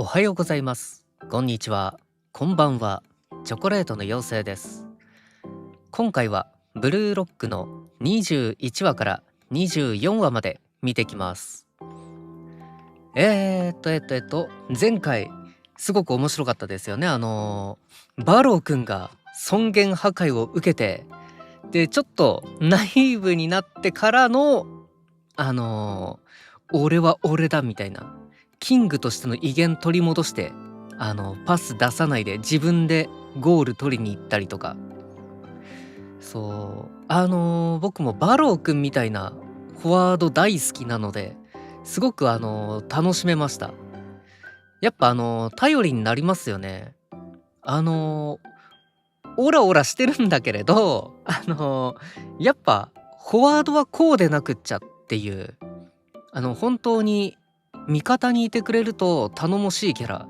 おはようございます。こんにちは。こんばんは。チョコレートの妖精です。今回はブルーロックの21話から24話まで見てきます。前回すごく面白かったですよね。バローくんが尊厳破壊を受けて、でちょっとナイーブになってからのあのー俺は俺だみたいなキングとしての威厳取り戻して、パス出さないで自分でゴール取りに行ったりとか。そう僕もバローくんみたいなフォワード大好きなので、すごく楽しめました。やっぱ頼りになりますよね。あのオラオラしてるんだけれど、やっぱフォワードはこうでなくっちゃっていう、本当に味方にいてくれると頼もしいキャラ。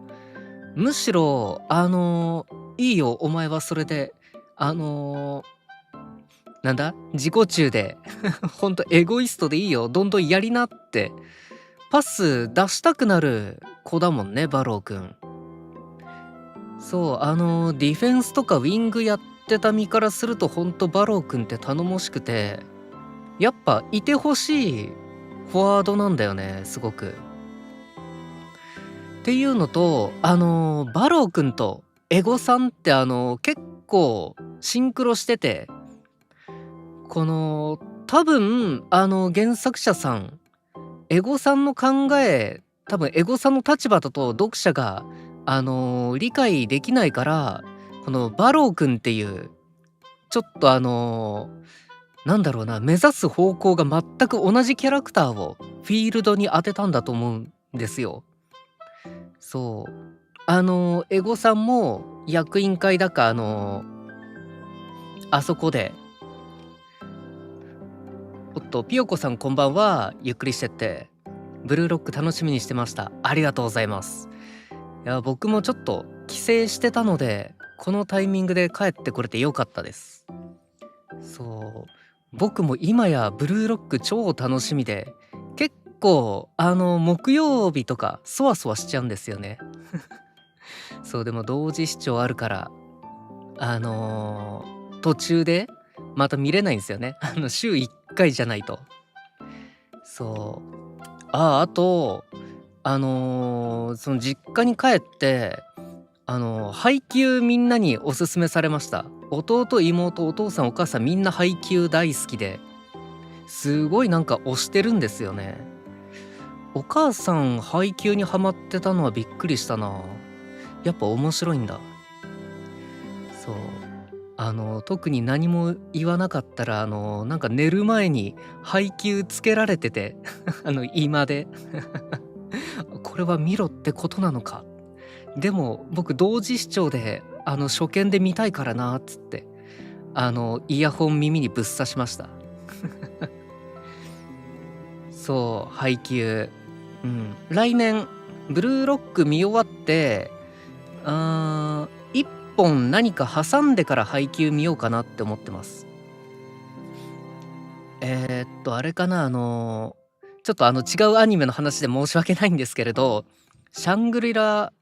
むしろいいよお前はそれで、あのなんだ自己中でほんとエゴイストでいいよ、どんどんやりなってパス出したくなる子だもんね、バローくん。そう、ディフェンスとかウィングやってた身からすると、ほんとバローくんって頼もしくて、やっぱいてほしいフォワードなんだよね、すごく。っていうのと、バローくんとエゴさんって結構シンクロしてて、この多分原作者さん、エゴさんの考え、多分エゴさんの立場だと読者が理解できないから、このバローくんっていうちょっとなんだろうな、目指す方向が全く同じキャラクターをフィールドに当てたんだと思うんですよ。そう。エゴさんも役員会だか、あそこで、ピヨコさんこんばんは。ゆっくりしてって。ブルーロック楽しみにしてました。ありがとうございます。いや、僕もちょっと帰省してたので、このタイミングで帰ってこれてよかったです。そう。僕も今やブルーロック超楽しみで、結構木曜日とかそわそわしちゃうんですよね。そう、でも同時視聴あるから、途中でまた見れないんですよね。週1回じゃないと。そう。あと、その実家に帰って、配給みんなにおすすめされました。弟、妹、お父さん、お母さんみんな配給大好きで、すごいなんか推してるんですよね。お母さん配給にハマってたのはびっくりしたな。やっぱ面白いんだ。そう。特に何も言わなかったら、なんか寝る前に配給つけられてて、今で。これは見ろってことなのか。でも僕同時視聴で初見で見たいからなっつって、イヤホン耳にぶっ刺しました。そう配給、来年ブルーロック見終わって、一本何か挟んでから配給見ようかなって思ってます。あれかな、ちょっと違うアニメの話で申し訳ないんですけれど、シャングリラ、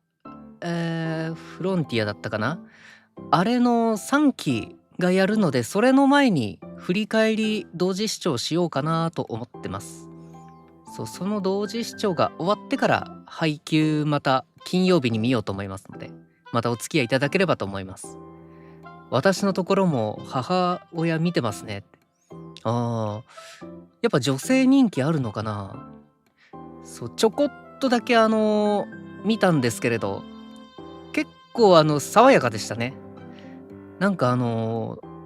フロンティアだったかな、あれの3期がやるので、それの前に振り返り同時視聴しようかなと思ってます。そう、その同時視聴が終わってから配給また金曜日に見ようと思いますので、またお付き合いいただければと思います。私のところも母親見てますね。ああ、やっぱ女性人気あるのかな。そう、ちょこっとだけ見たんですけれど、結構爽やかでしたね。なんか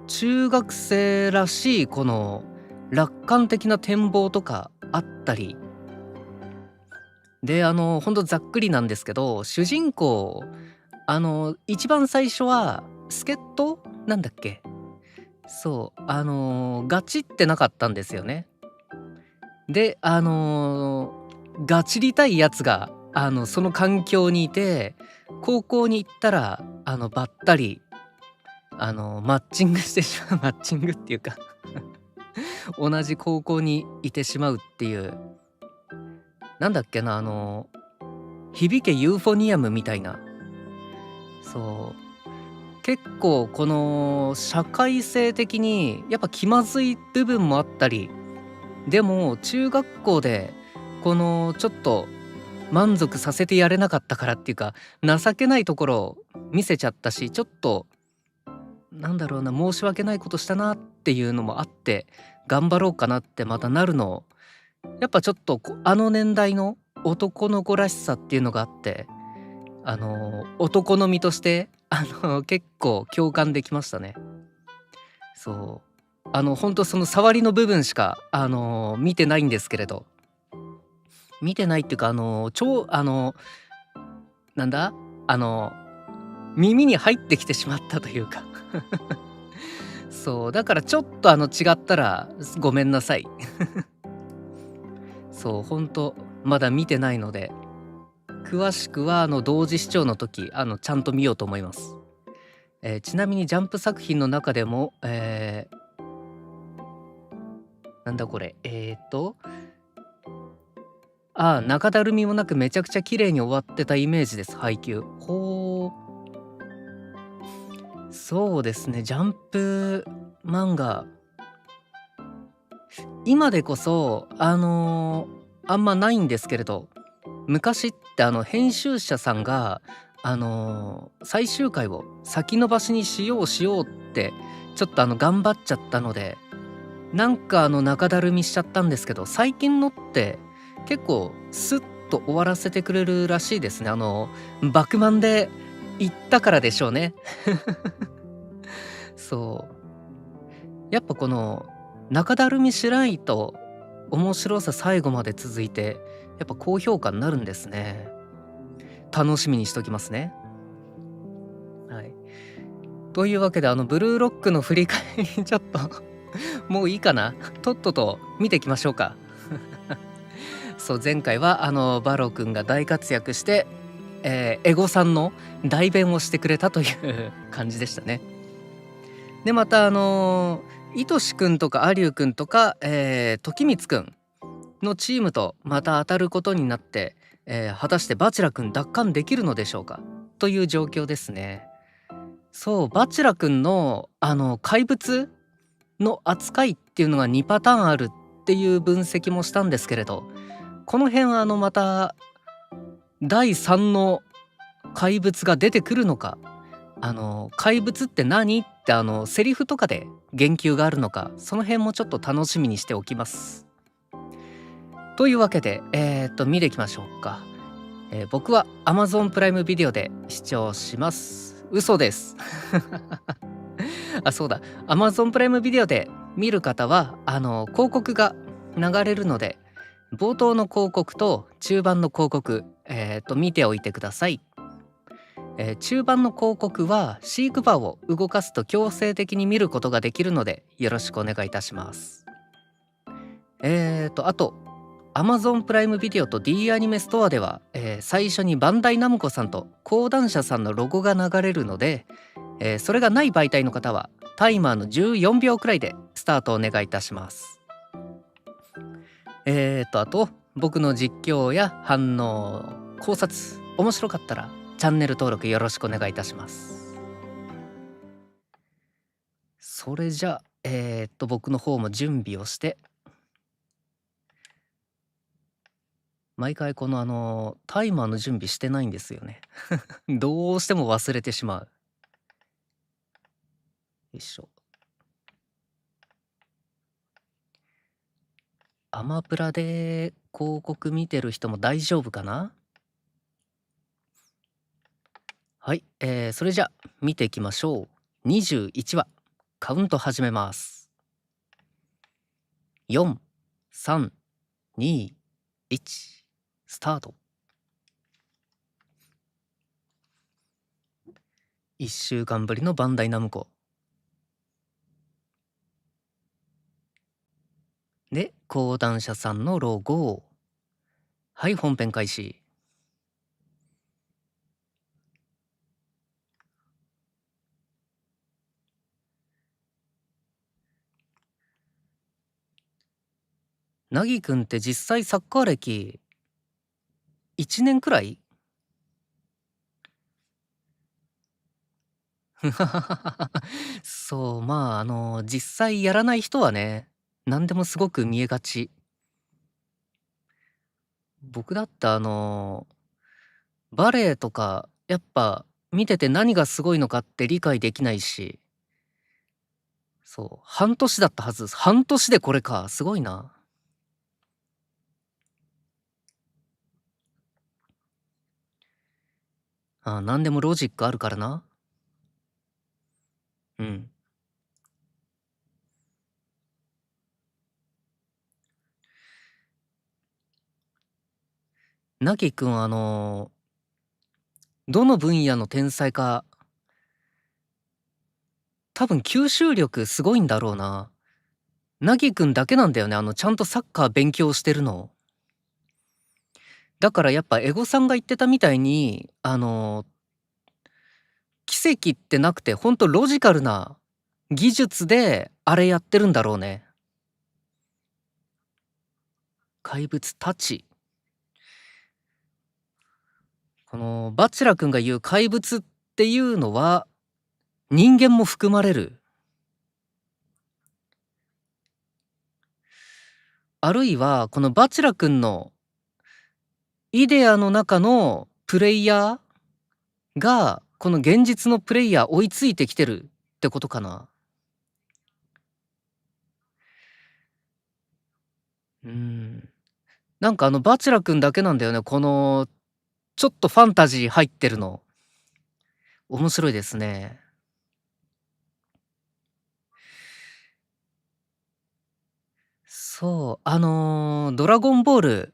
中学生らしいこの楽観的な展望とかあったりで、ほんとざっくりなんですけど、主人公一番最初は助っ人なんだっけ、そうガチってなかったんですよね。でガチりたいやつがその環境にいて、高校に行ったらばったりマッチングしてしまうマッチングっていうか同じ高校にいてしまうっていう、なんだっけな、響けユーフォニアムみたいな。結構この社会性的にやっぱ気まずい部分もあったり、でも中学校でこのちょっと満足させてやれなかったからっていうか、情けないところを見せちゃったし、ちょっとなんだろうな、申し訳ないことしたなっていうのもあって、頑張ろうかなってまたなるの、やっぱちょっとあの年代の男の子らしさっていうのがあって、男の身として結構共感できましたね。ほんとその触りの部分しか見てないんですけれど、見てないっていうか、超なんだあの耳に入ってきてしまったというかだからちょっと違ったらごめんなさい。ほんとまだ見てないので、詳しくは同時視聴の時ちゃんと見ようと思います。ちなみにジャンプ作品の中でも、なんだこれ、中だるみもなくめちゃくちゃ綺麗に終わってたイメージです、配給。そうですね、ジャンプ漫画、今でこそあんまないんですけれど、昔って編集者さんが最終回を先延ばしにしようってちょっと頑張っちゃったので、なんか中だるみしちゃったんですけど、最近のって結構スッと終わらせてくれるらしいですね。バクマンで言ったからでしょうね。やっぱこの中だるみしないと面白さ最後まで続いて、やっぱ高評価になるんですね。楽しみにしときますね。はい。というわけでブルーロックの振り返りちょっともういいかな、とっとと見ていきましょうか。前回はバロくんが大活躍して、エゴさんの代弁をしてくれたという感じでしたね。でまたいとしくんとかありゅうくんとか、時光くんのチームとまた当たることになって、果たしてバチラくん奪還できるのでしょうかという状況ですね。バチラくんの怪物の扱いっていうのが2パターンあるっていう分析もしたんですけれど、この辺はまた第3の怪物が出てくるのか、怪物って何ってセリフとかで言及があるのか、その辺もちょっと楽しみにしておきます。というわけで見ていきましょうか。僕は Amazon プライムビデオで視聴します。嘘です。そうだ、 Amazon プライムビデオで見る方は広告が流れるので、冒頭の広告と中盤の広告見ておいてください。中盤の広告は飼育バーを動かすと強制的に見ることができるのでよろしくお願いいたします。あと Amazon プライムビデオと D アニメストアでは、最初にバンダイナムコさんと講談社さんのロゴが流れるので、それがない媒体の方はタイマーの14秒くらいでスタートお願いいたします。あと僕の実況や反応、考察面白かったらチャンネル登録よろしくお願いいたします。それじゃ僕の方も準備をして、毎回このタイマーの準備してないんですよね。どうしても忘れてしまう。よいしょ。アマプラで広告見てる人も大丈夫かな。はい、それじゃ見ていきましょう。21話カウント始めます。4、3、2、1スタート。1週間ぶりのバンダイナムコで、講談社さんのロゴ。はい、本編開始。なぎくんって実際サッカー歴1年くらいそう、まあ、実際やらない人はね、何でもすごく見えがち。僕だってバレエとか、やっぱ見てて何がすごいのかって理解できないし、そう、半年だったはず。半年でこれか、すごいな。ああ、なんでもロジックあるからな。うん。なぎくんどの分野の天才か、多分吸収力すごいんだろうな。なぎくんだけなんだよね、ちゃんとサッカー勉強してるの。だからやっぱエゴさんが言ってたみたいに、奇跡ってなくて、ほんとロジカルな技術であれやってるんだろうね。怪物たち。このバチェラ君が言う怪物っていうのは、人間も含まれる。あるいは、このバチェラ君のイデアの中のプレイヤーが、この現実のプレイヤー追いついてきてるってことかな。うーん。なんかバチェラ君だけなんだよね、この、ちょっとファンタジー入ってるの。面白いですね。そう、ドラゴンボール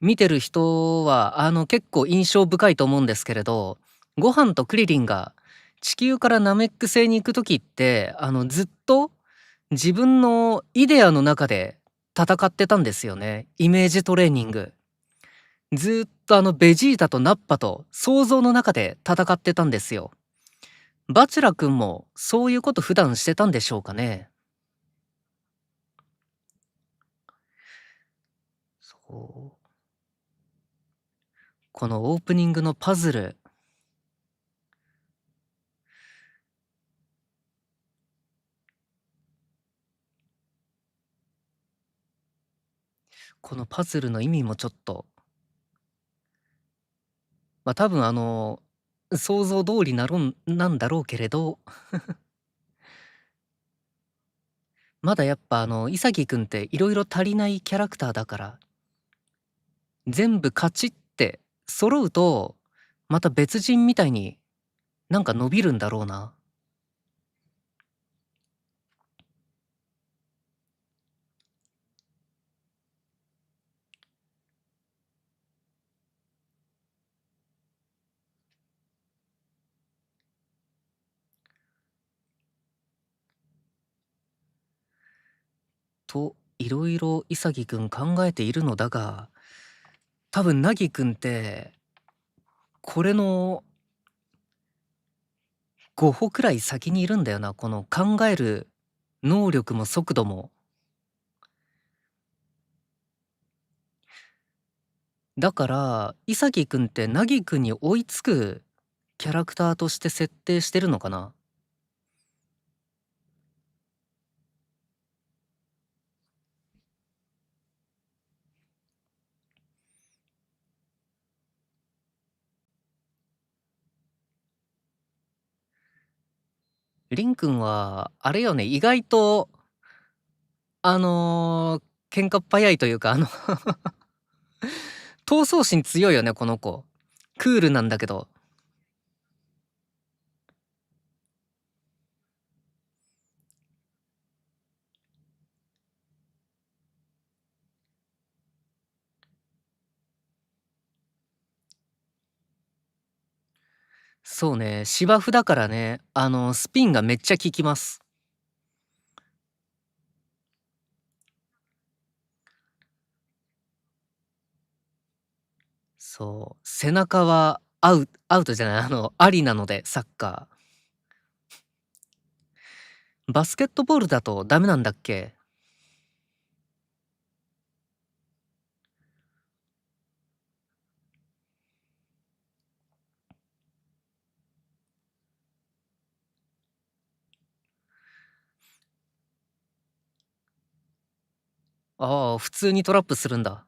見てる人は、結構印象深いと思うんですけれど、ご飯とクリリンが地球からナメック星に行く時って、ずっと自分のイデアの中で戦ってたんですよね。イメージトレーニング。ずっとベジータとナッパと想像の中で戦ってたんですよ。バチェラ君もそういうこと普段してたんでしょうかね。そう。このオープニングのパズル、このパズルの意味もちょっと、ま、多分想像通りなんだろうけれど、まだやっぱ潔くんって色々足りないキャラクターだから、全部カチッって揃うと、また別人みたいになんか伸びるんだろうな。と、色々潔くん考えているのだが、多分凪くんって、これの5歩くらい先にいるんだよな、この考える能力も速度も。だから、潔くんって凪くんに追いつくキャラクターとして設定してるのかな？りんくんは、あれよね、意外と、あの、喧嘩っ早いというか、闘争心強いよね、この子。クールなんだけど。そうね、芝生だからね、スピンがめっちゃ効きます。そう、背中はアウトじゃない、ありなので、サッカー。バスケットボールだとダメなんだっけ？ああ、普通にトラップするんだ。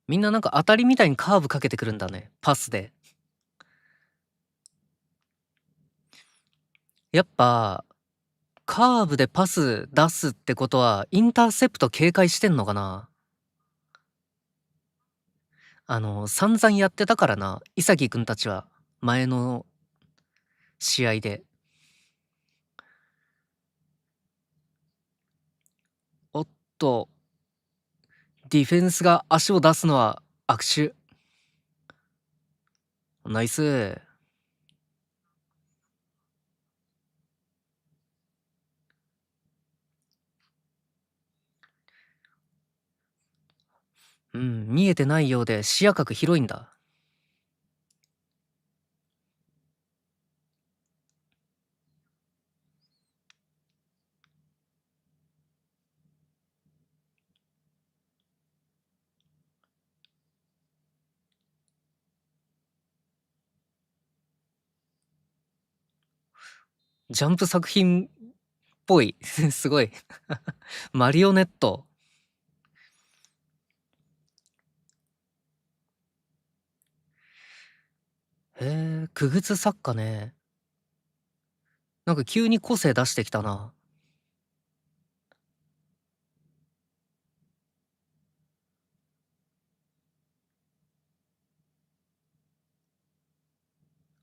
みんななんか当たりみたいにカーブかけてくるんだね、パスで。やっぱ、カーブでパス出すってことは、インターセプト警戒してんのかな？散々やってたからな、潔くんたちは、前の試合で。おっと、ディフェンスが足を出すのは悪手。ナイス。うん、見えてないようで視野角広いんだ。ジャンプ作品っぽい。すごい。マリオネット。へえ、クグツ作家ね。なんか急に個性出してきたな。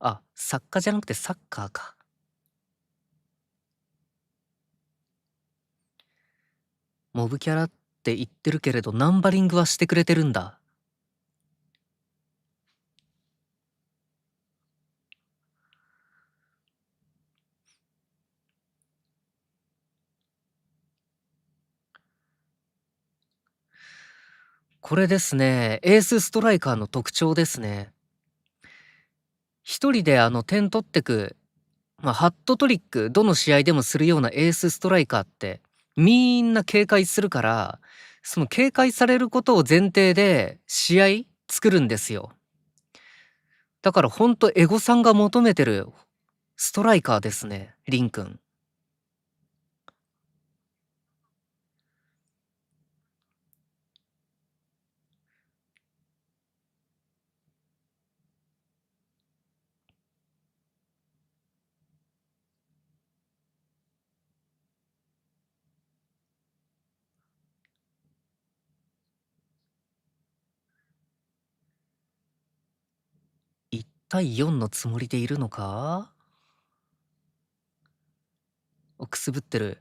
あ、作家じゃなくてサッカーか。モブキャラって言ってるけれど、ナンバリングはしてくれてるんだ。これですね、エースストライカーの特徴ですね。一人で点取ってく、まあ、ハットトリック、どの試合でもするようなエースストライカーって、みんな警戒するから、その警戒されることを前提で試合作るんですよ。だからほんとエゴさんが求めてるストライカーですね、リンくん。1対4のつもりでいるのか？くすぶってる。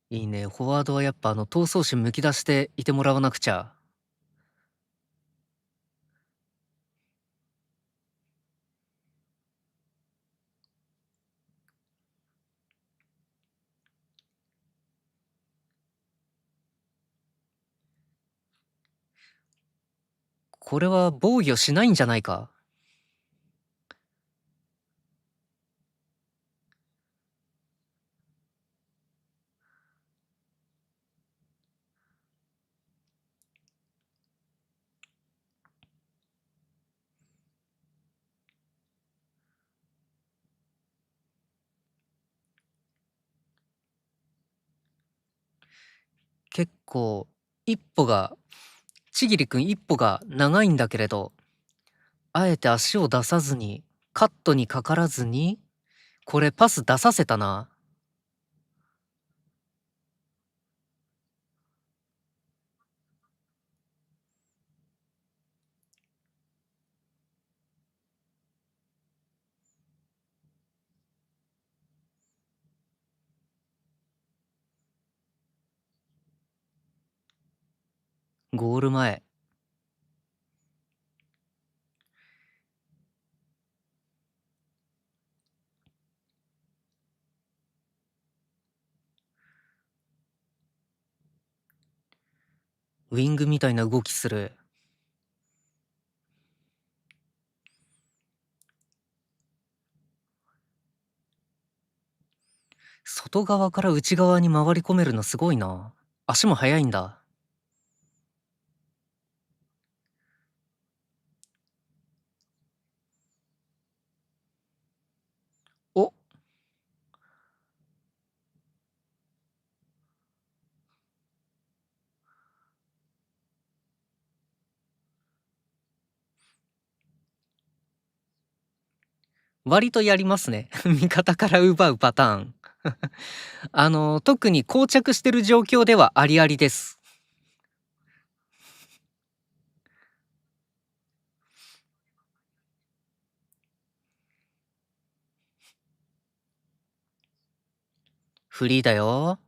いいね、フォワードはやっぱ闘争心むき出していてもらわなくちゃ。これは防御しないんじゃないか？結構一歩がちぎりくん一歩が長いんだけれど、あえて足を出さずに、カットにかからずに、これパス出させたな。ゴール前。ウィングみたいな動きする。外側から内側に回り込めるのすごいな。足も速いんだ。割とやりますね。味方から奪うパターン。特に膠着してる状況ではありありです。フリーだよ。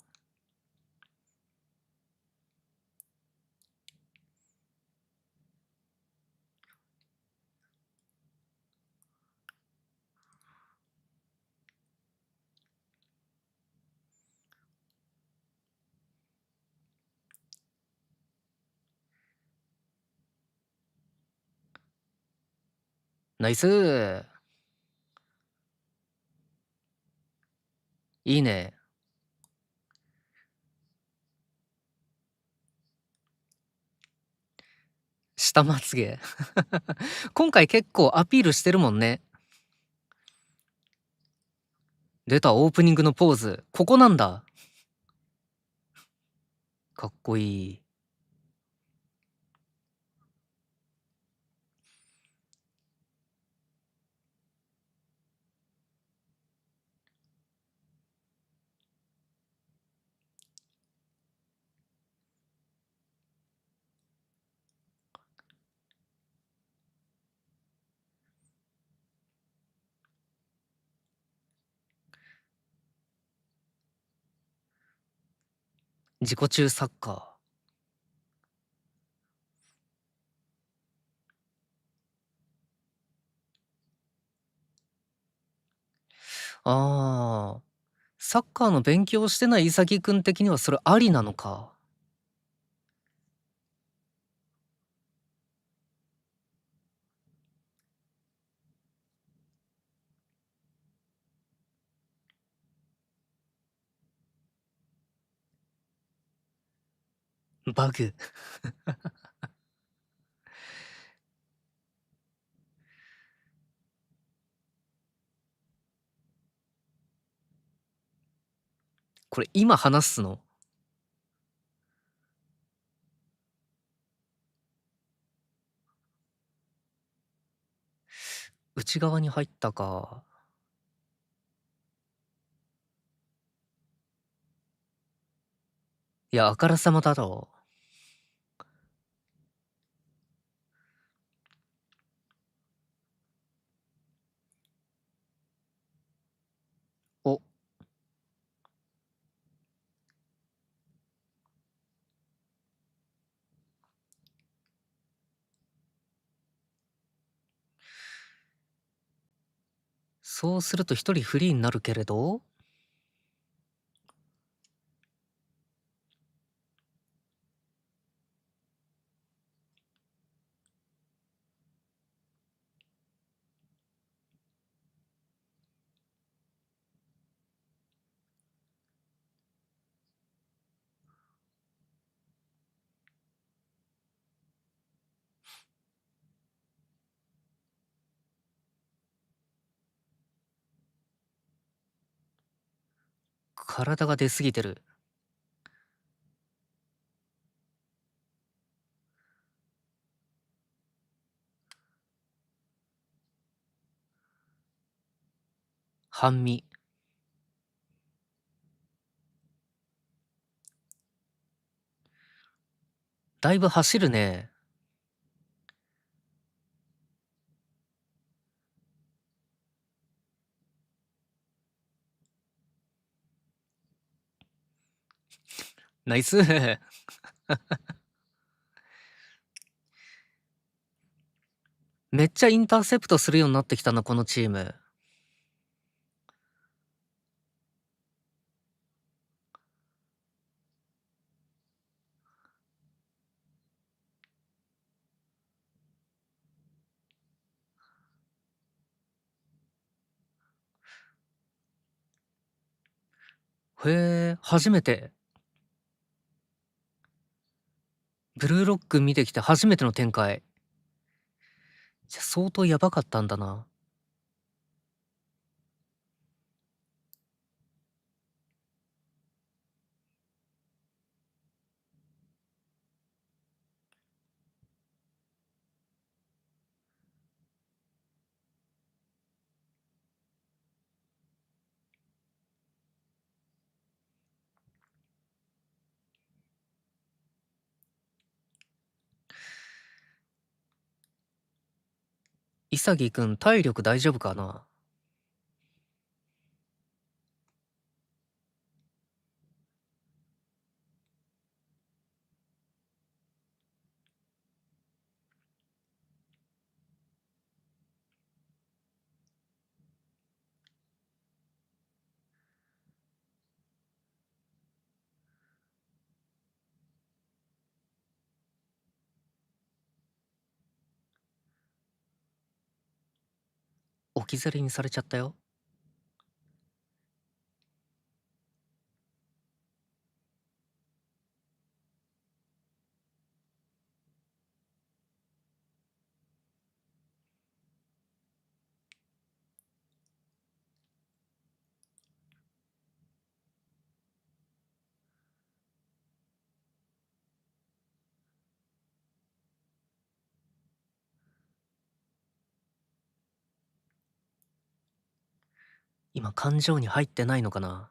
ナイス。いいね。下まつげ。今回結構アピールしてるもんね。出たオープニングのポーズ。ここなんだ。かっこいい。自己中サッカー。ああ。サッカーの勉強してない潔くん的にはそれありなのか。バグ。これ今話すの？内側に入ったか。いや、あからさまだろう。お、そうすると一人フリーになるけれど。体が出過ぎてる。半身。だいぶ走るね。ナイス。めっちゃインターセプトするようになってきたな、このチーム。へえ、初めて。ブルーロック見てきて初めての展開。じゃ、相当やばかったんだな。潔くん体力大丈夫かな？置き去りにされちゃったよ。今感情に入ってないのかな？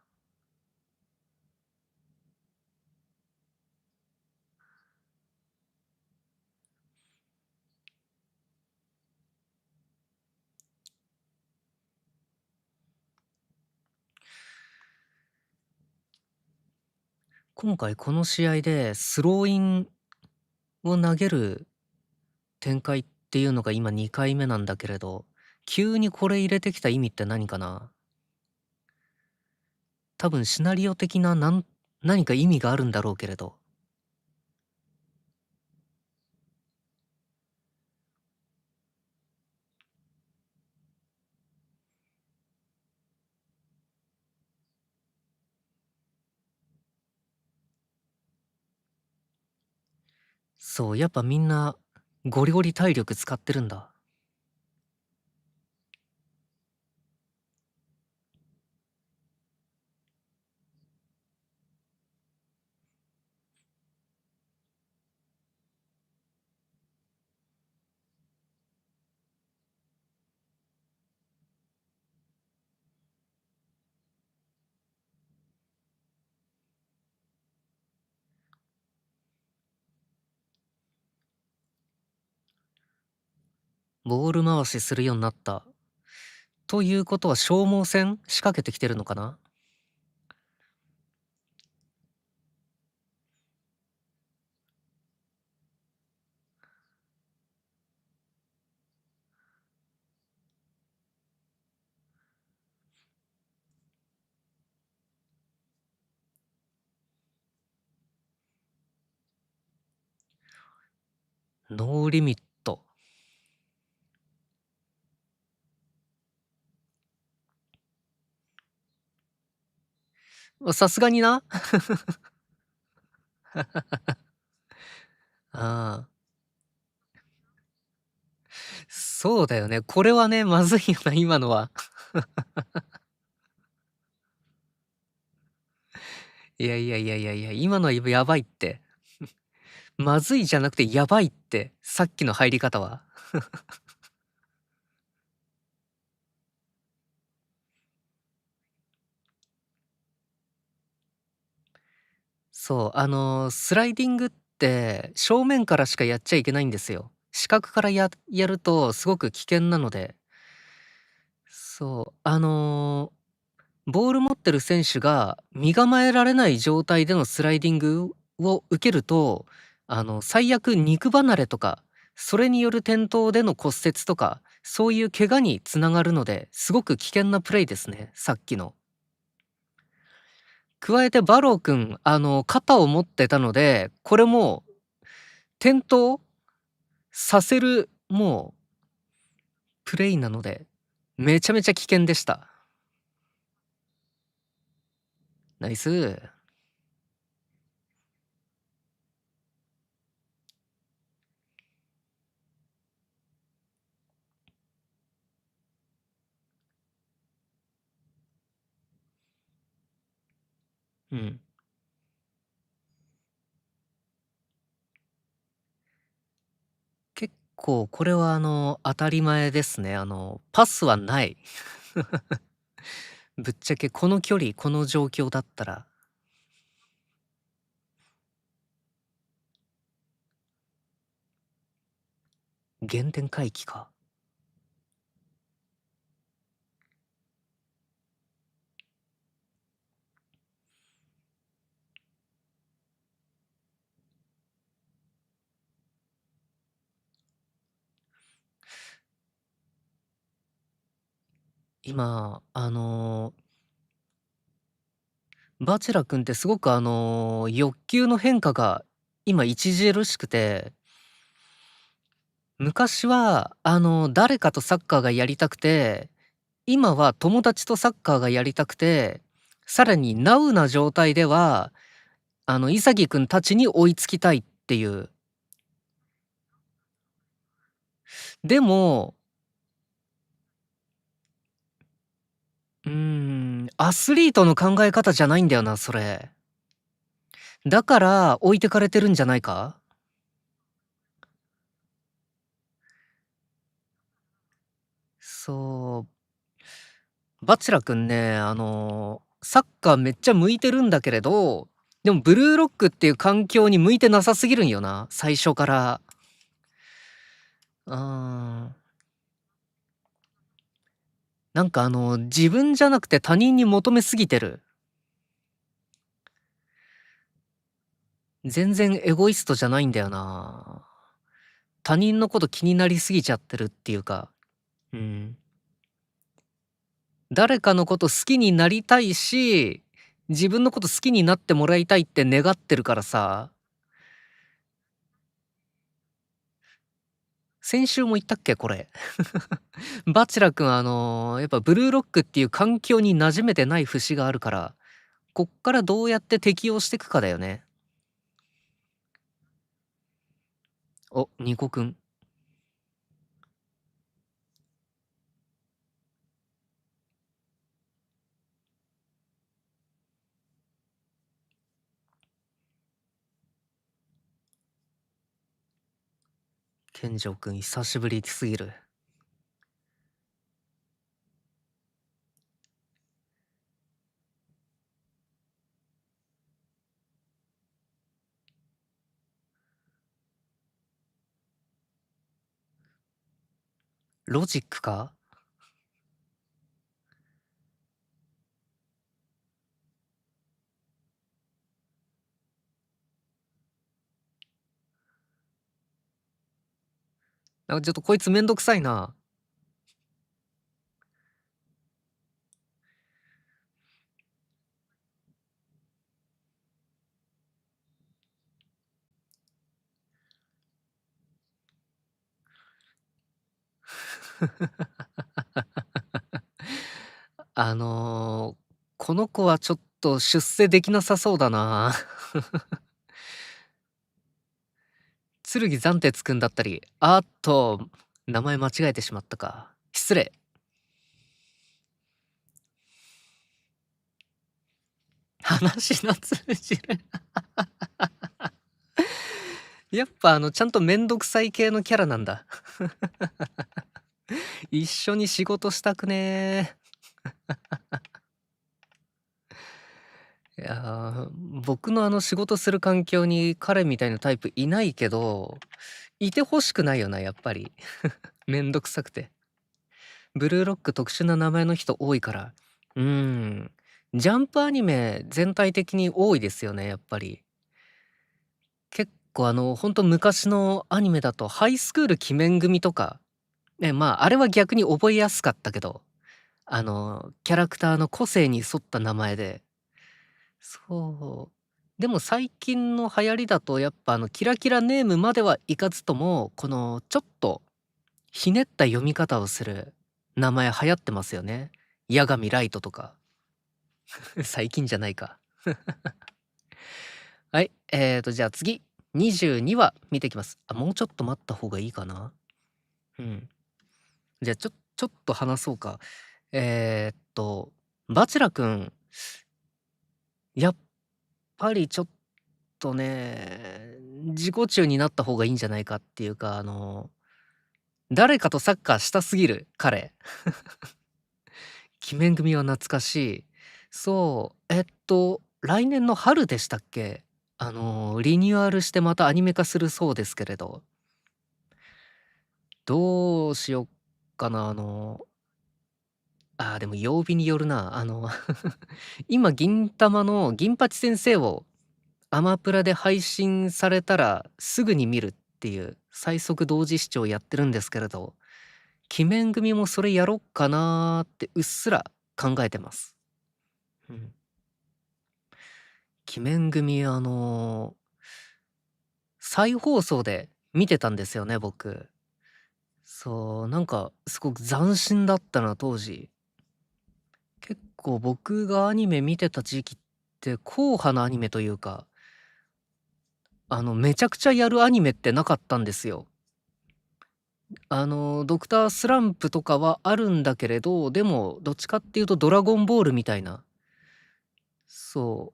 今回この試合でスローインを投げる展開っていうのが今2回目なんだけれど、急にこれ入れてきた意味って何かな？多分シナリオ的な何か意味があるんだろうけれど。そう、やっぱみんなゴリゴリ体力使ってるんだ。ボール回しするようになった。ということは消耗戦仕掛けてきてるのかな？ノーリミット。さすがにな。ああ、そうだよね。これはね、まずいよな、今のは。いやいやいやいやいや、今のはやばいって。まずいじゃなくてやばいって、さっきの入り方は。そう、スライディングって正面からしかやっちゃいけないんですよ。視覚からやるとすごく危険なので、そう、ボール持ってる選手が身構えられない状態でのスライディングを受けると、最悪肉離れとか、それによる転倒での骨折とか、そういう怪我につながるので、すごく危険なプレイですね、さっきの。加えてバロー君、肩を持ってたので、これも転倒させる、もうプレイなので、めちゃめちゃ危険でした。ナイス。うん。結構これは当たり前ですね。パスはない。ぶっちゃけこの距離、この状況だったら、原点回帰か。今、バチェラ君ってすごく欲求の変化が今著しくて、昔は誰かとサッカーがやりたくて、今は友達とサッカーがやりたくて、さらにナウな状態では、潔くんたちに追いつきたいっていう。でも、アスリートの考え方じゃないんだよな、それ。だから置いてかれてるんじゃないか？そう、バチェラくんね、サッカーめっちゃ向いてるんだけれど、でもブルーロックっていう環境に向いてなさすぎるんよな、最初から。うーん。なんか自分じゃなくて他人に求めすぎてる。全然エゴイストじゃないんだよな。他人のこと気になりすぎちゃってるっていうか、うん。誰かのこと好きになりたいし、自分のこと好きになってもらいたいって願ってるからさ、先週も言ったっけ、これ。バチェラくんやっぱブルーロックっていう環境に馴染めてない節があるから、こっからどうやって適応してくかだよね。お、ニコくん。健丈くん久しぶりすぎる。ロジックか？なんかちょっとこいつめんどくさいな。あの、この子はちょっと出世できなさそうだな。剣斬鉄くんだったり、あっと、名前間違えてしまったか。失礼。話の通じる。やっぱちゃんとめんどくさい系のキャラなんだ。一緒に仕事したくねいや僕の仕事する環境に彼みたいなタイプいないけど、いてほしくないよな、やっぱり。めんどくさくて。ブルーロック特殊な名前の人多いから。うーん。ジャンプアニメ全体的に多いですよね、やっぱり。結構ほんと昔のアニメだとハイスクール鬼面組とか、ね、まあ、あれは逆に覚えやすかったけど、キャラクターの個性に沿った名前で、そう。でも最近の流行りだとやっぱキラキラネームまではいかずとも、このちょっとひねった読み方をする名前流行ってますよね。八神ライトとか。最近じゃないか。はい、じゃあ次、22話見ていきます。あ、もうちょっと待った方がいいかな。うん。じゃあちょっと話そうか。バチェラくん、やっぱりちょっとね、自己中になった方がいいんじゃないかっていうか、誰かとサッカーしたすぎる、彼。鬼面組は懐かしい。そう、来年の春でしたっけ？リニューアルしてまたアニメ化するそうですけれど、どうしよっかな、でも曜日によるな。今銀魂の銀八先生をアマプラで配信されたらすぐに見るっていう最速同時視聴やってるんですけれど、鬼面組もそれやろっかなーってうっすら考えてます。うん。鬼面組再放送で見てたんですよね、僕。そう、なんかすごく斬新だったな、当時。結構僕がアニメ見てた時期って硬派なアニメというか、めちゃくちゃやるアニメってなかったんですよ。ドクタースランプとかはあるんだけれど、でもどっちかっていうとドラゴンボールみたいな、そ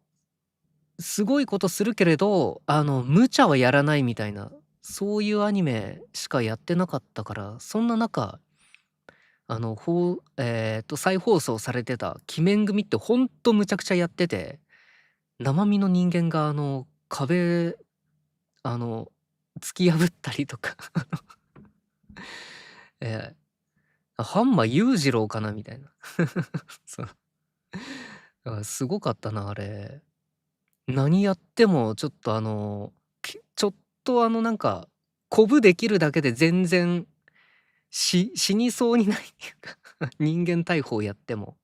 う、すごいことするけれど、無茶はやらないみたいな、そういうアニメしかやってなかったから、そんな中、再放送されてた鬼面組ってほんとむちゃくちゃやってて、生身の人間が壁、あの、突き破ったりとかえハンマー裕次郎かなみたいな。そう。すごかったな、あれ。何やってもちょっとちょっとなんか、鼓舞できるだけで全然死にそうにないっていうか人間大砲やっても、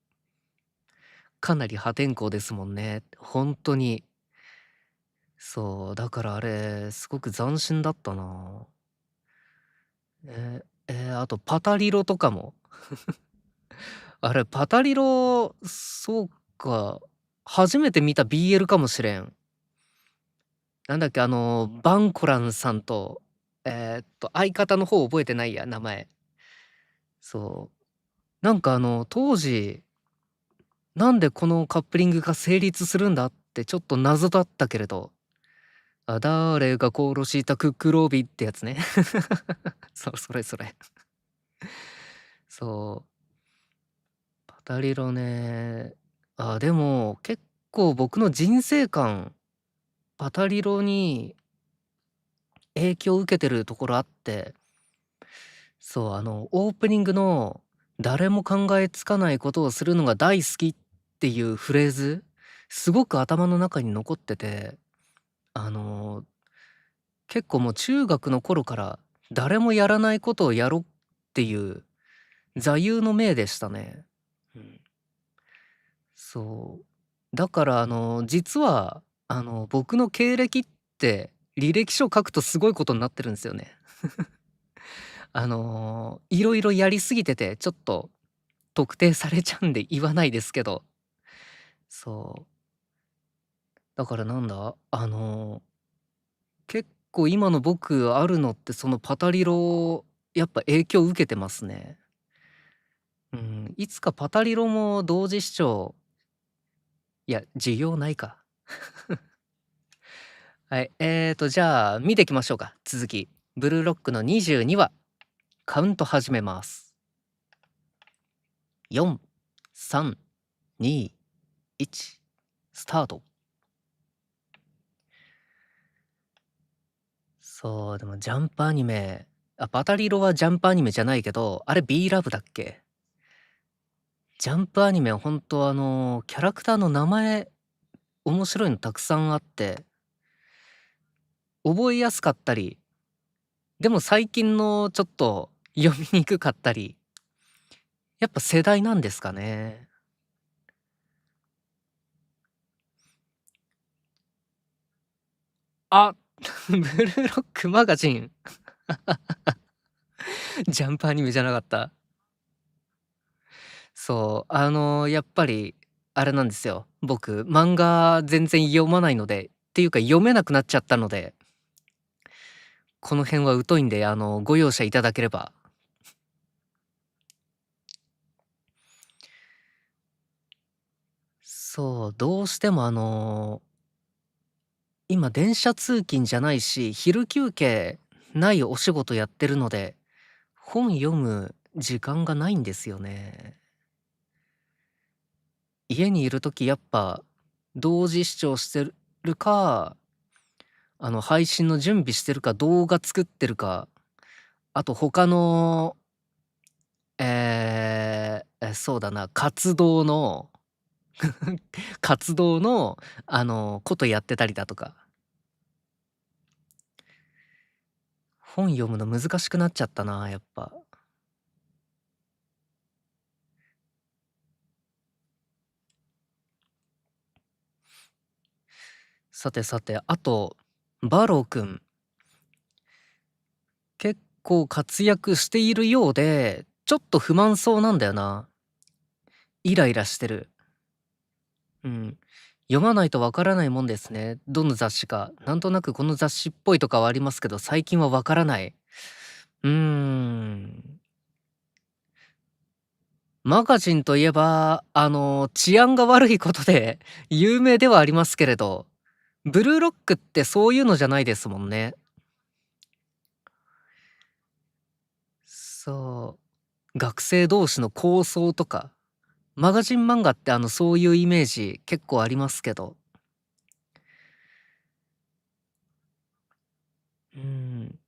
かなり破天荒ですもんね。ほんとに。そう、だからあれ、すごく斬新だったな。あとパタリロとかも。あれ、パタリロ、そうか、初めて見た BL かもしれん。なんだっけ、バンコランさんと、相方の方覚えてないや、名前。そう。なんか当時、なんでこのカップリングが成立するんだってちょっと謎だったけれど、誰が殺したクックロービーってやつね。そう、それそれ。そう。パタリロね。でも結構僕の人生観、パタリロに影響を受けてるところあって、そう、オープニングの誰も考えつかないことをするのが大好きっていうフレーズ、すごく頭の中に残ってて、あの、結構もう中学の頃から誰もやらないことをやろうっていう座右の銘でしたね。うん。そう。だから実は僕の経歴って履歴書書くとすごいことになってるんですよね。いろいろやりすぎてて、ちょっと特定されちゃうんで言わないですけど、そう。だからなんだ、結構今の僕あるのってそのパタリロ、やっぱ影響受けてますね。うん、いつかパタリロも同時視聴、いや、需要ないか。はい、じゃあ見ていきましょうか、続き。ブルーロックの22話、カウント始めます。4、3、2、1、スタート。そう、でもジャンプアニメ、パタリロはジャンプアニメじゃないけど、あれ B ラブだっけ？ジャンプアニメはほんとキャラクターの名前、面白いのたくさんあって、覚えやすかったり、でも最近のちょっと読みにくかったり、やっぱ世代なんですかね。あ、ブルーロックマガジン。ジャンプアニメじゃなかった。そう、やっぱりあれなんですよ。僕、漫画全然読まないので、っていうか読めなくなっちゃったので、この辺は疎いんで、ご容赦いただければ。そう、どうしても今電車通勤じゃないし、昼休憩ないお仕事やってるので、本読む時間がないんですよね。家にいる時やっぱ同時視聴してるか、配信の準備してるか、動画作ってるか、あと他の、そうだな、活動の、ことやってたりだとか、本読むの難しくなっちゃったな、やっぱ。さてさて、あと、バローくん、結構活躍しているようで、ちょっと不満そうなんだよな。イライラしてる。うん。読まないとわからないもんですね。どの雑誌か。なんとなくこの雑誌っぽいとかはありますけど、最近はわからない。うーん。マガジンといえば、治安が悪いことで有名ではありますけれど、ブルーロックってそういうのじゃないですもんね。そう、学生同士の抗争とか、マガジン漫画ってそういうイメージ結構ありますけど。うーん。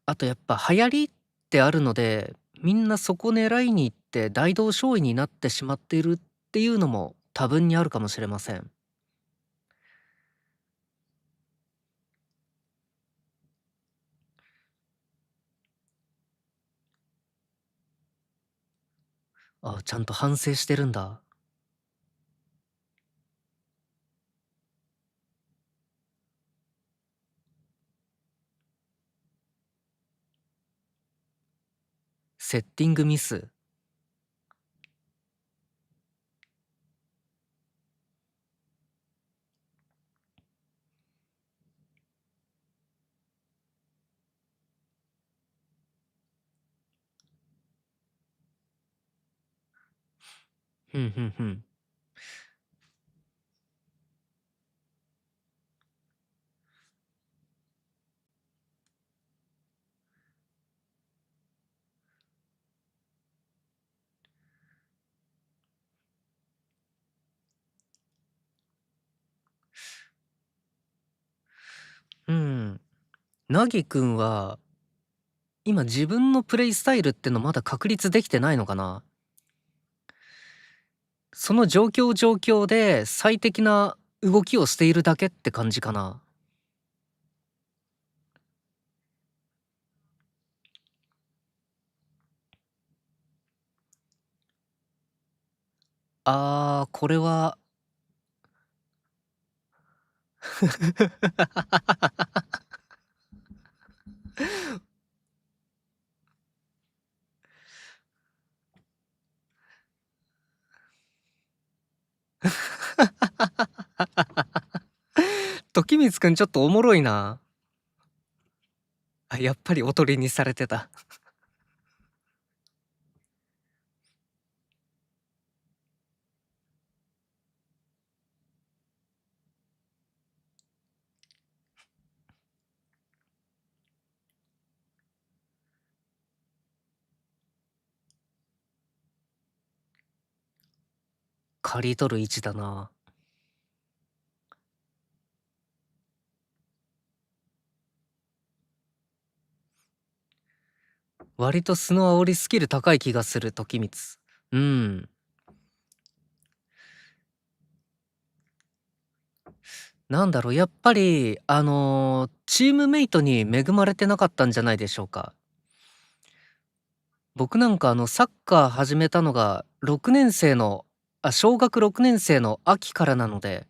あとやっぱ流行りってあるので、みんなそこ狙いに行って大同小異になってしまっているっていうのも多分にあるかもしれません。あ、ちゃんと反省してるんだ。セッティングミス。ふんふんふん。うん。なぎくんは、今自分のプレイスタイルってのまだ確立できてないのかな？その状況状況で最適な動きをしているだけって感じかな？ああ、これは時光くんちょっとおもろいな。あ、やっぱりおとりにされてた。刈り取る位置だな。割と素の煽りスキル高い気がする、時光。うん。なんだろう、やっぱり、チームメイトに恵まれてなかったんじゃないでしょうか。僕なんかサッカー始めたのが6年生の小学6年生の秋からなので、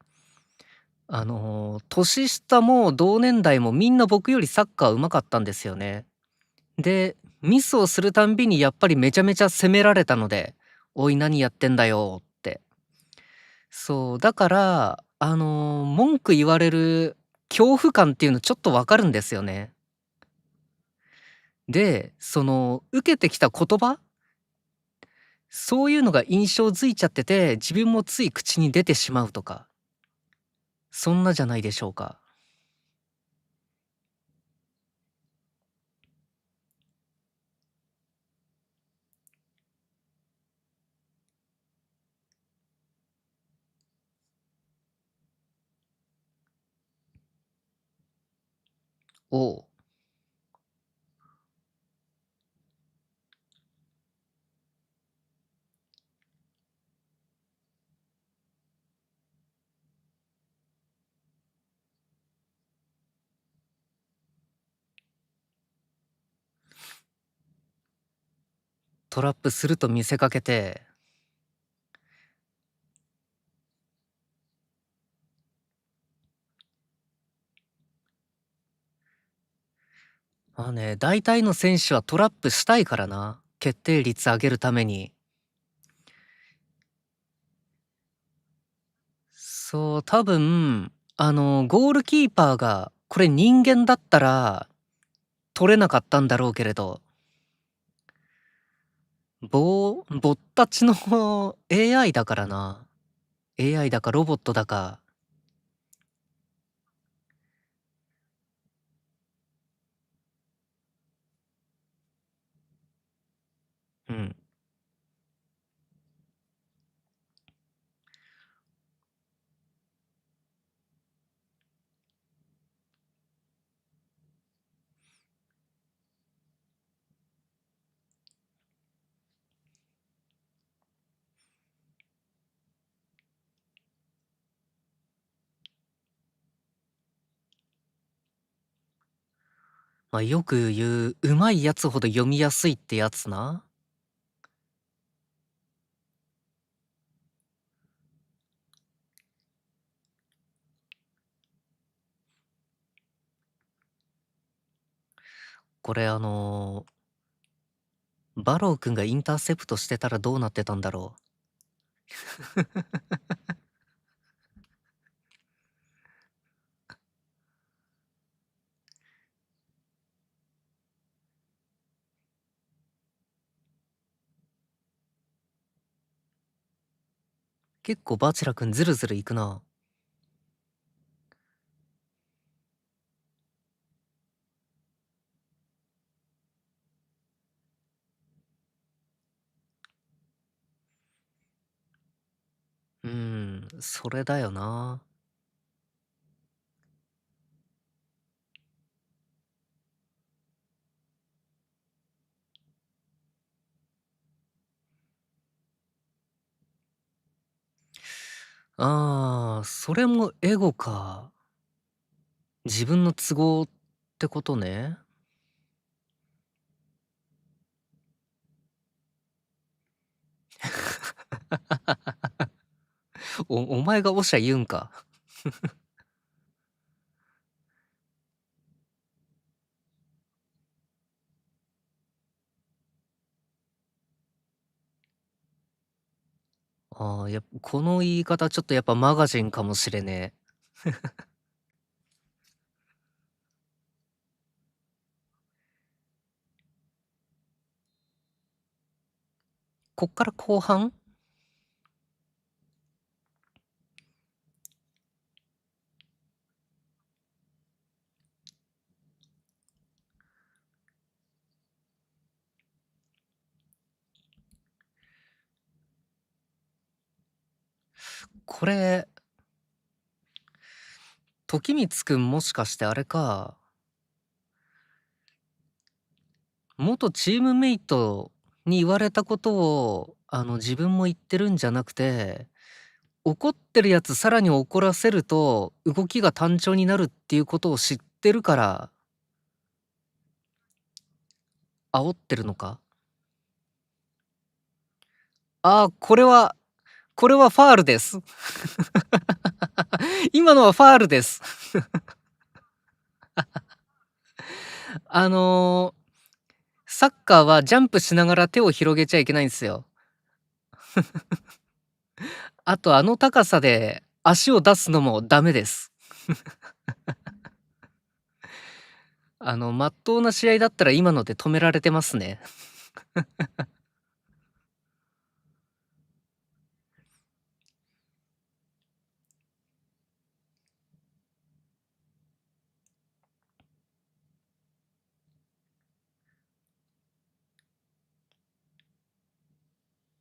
年下も同年代もみんな僕よりサッカー上手かったんですよね。で、ミスをするたんびにやっぱりめちゃめちゃ責められたので、「おい、何やってんだよ」って。そう、だから、文句言われる恐怖感っていうのちょっとわかるんですよね。で、受けてきた言葉、そういうのが印象づいちゃってて、自分もつい口に出てしまうとか、そんなじゃないでしょうか。おう、トラップすると見せかけて、まあね、大体の選手はトラップしたいからな。決定率上げるために。そう、多分、ゴールキーパーが、これ人間だったら、取れなかったんだろうけれど、ぼったちのAI だからな。AI だかロボットだか。うん。まあ、よく言う、上手いやつほど読みやすいってやつな。これバロー君がインターセプトしてたらどうなってたんだろう。結構バチェラ君ズルズルいくな。それだよな。ああ、それもエゴか。自分の都合ってことね。お前がおしゃ言うんか。ああ、この言い方ちょっとやっぱマガジンかもしれねえ。こっから後半。これ、時光くんもしかしてあれか、元チームメイトに言われたことを、自分も言ってるんじゃなくて、怒ってるやつさらに怒らせると、動きが単調になるっていうことを知ってるから、煽ってるのか？ああ、これはファールです。今のはファールです。あの、サッカーはジャンプしながら手を広げちゃいけないんすよ。あと、あの高さで足を出すのもダメです。まっとうな試合だったら今ので止められてますね。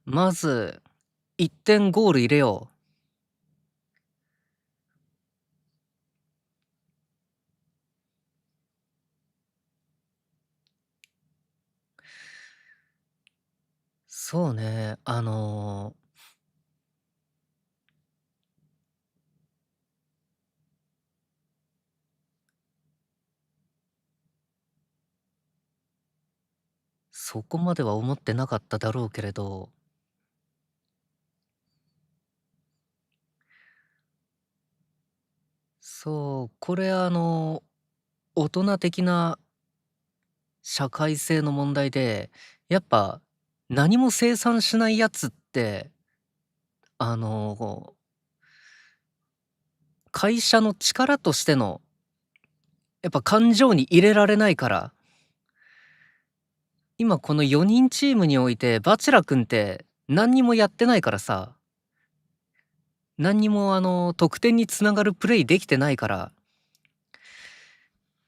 まず、1点ゴール入れよう。そうね、そこまでは思ってなかっただろうけれど、そう、これ大人的な社会性の問題で、やっぱ何も生産しないやつって、あの、会社の力としての、やっぱ感情に入れられないから、今この4人チームにおいて、バチェラ君って何にもやってないからさ、何にも得点につながるプレイできてないから、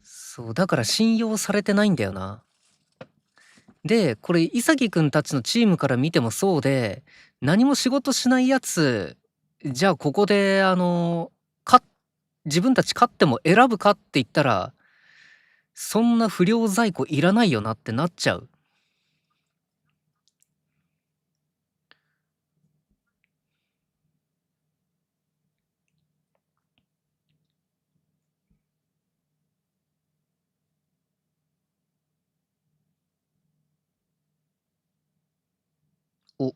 そう、だから信用されてないんだよな。で、これ潔くんたちのチームから見てもそうで、何も仕事しないやつ、じゃあここでか自分たち勝っても選ぶかって言ったら、そんな不良在庫いらないよなってなっちゃう。お、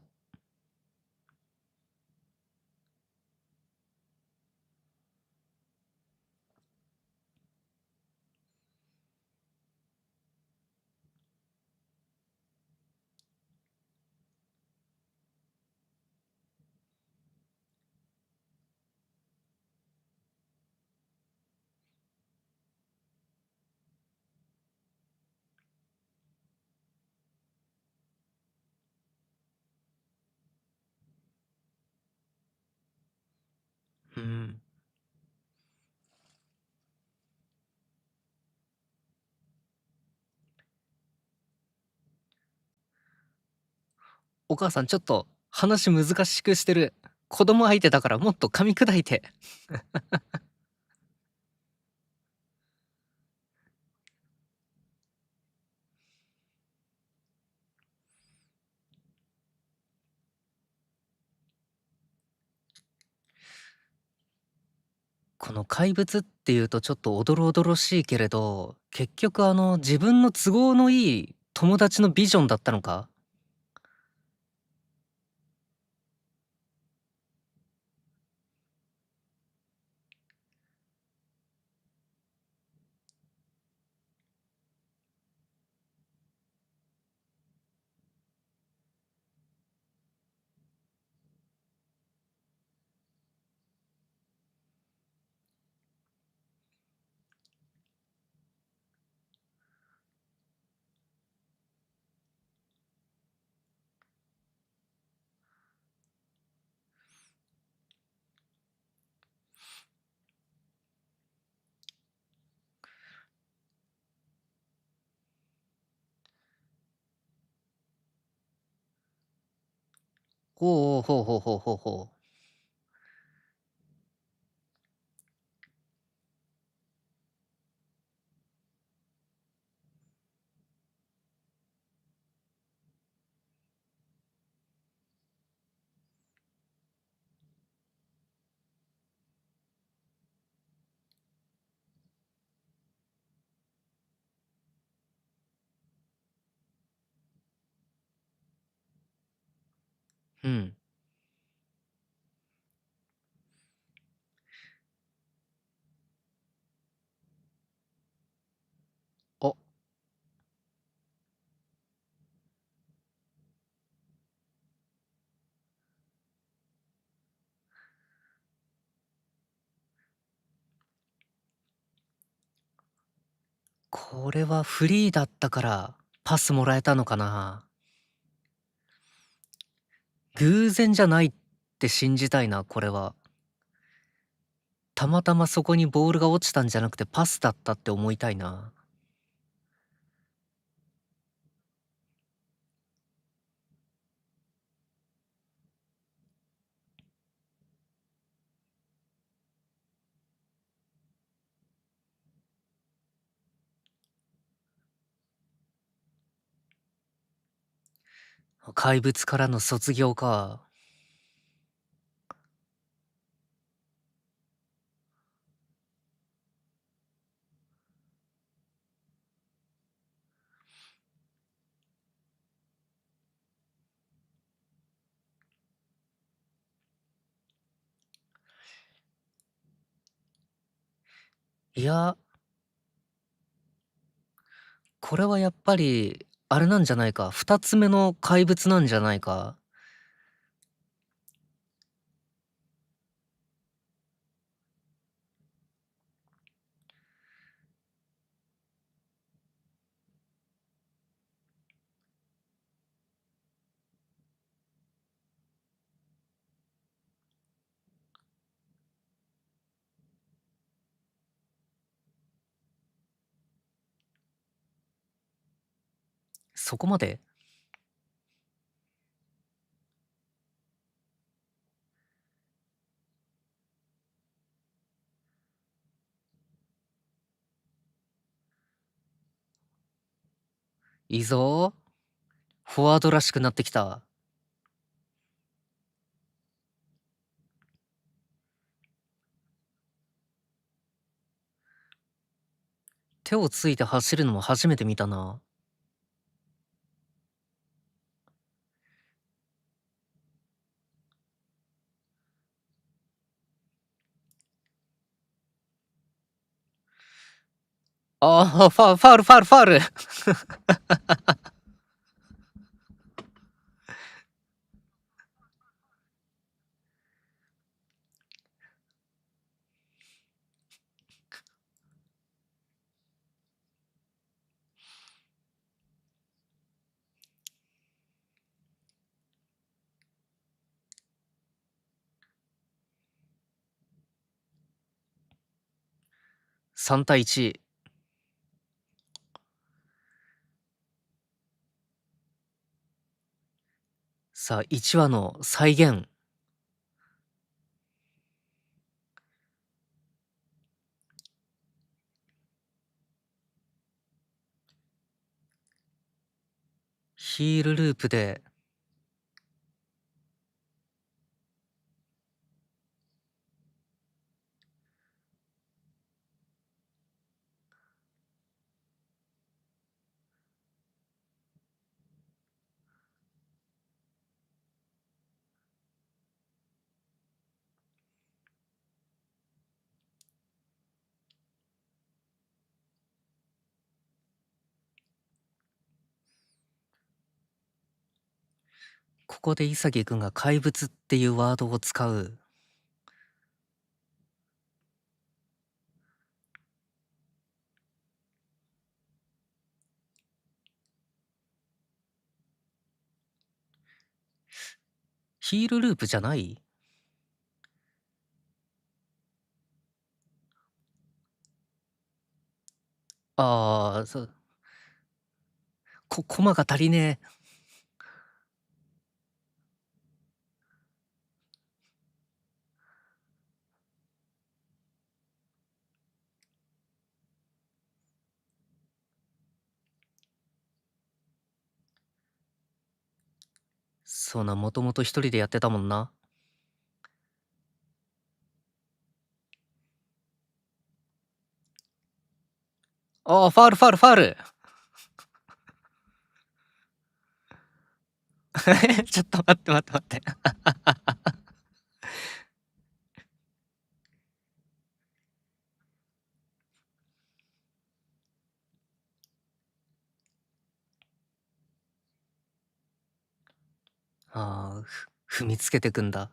うん。お母さんちょっと話難しくしてる。子供相手だからもっと噛み砕いて。この怪物っていうとちょっとおどろおどろしいけれど、結局自分の都合のいい友達のビジョンだったのか？ほうほうほうほうほうほう。うん。お、これはフリーだったからパスもらえたのかな。偶然じゃないって信じたいな、これは。たまたまそこにボールが落ちたんじゃなくてパスだったって思いたいな。怪物からの卒業か。いや、これはやっぱり、あれなんじゃないか、2つ目の怪物なんじゃないか。そこまで？いいぞ。フォワードらしくなってきた。手をついて走るのも初めて見たな。ああ、ファウルファウルファウル。3対1。さあ、1話の再現。ヒールループでここで潔くんが怪物っていうワードを使う。ヒールループじゃない？ああ、コマが足りねえ。そうな、もともと一人でやってたもんな。ああ、ファウルファウルファウル。ちょっと待って待って待って。ああ、踏みつけてくんだ。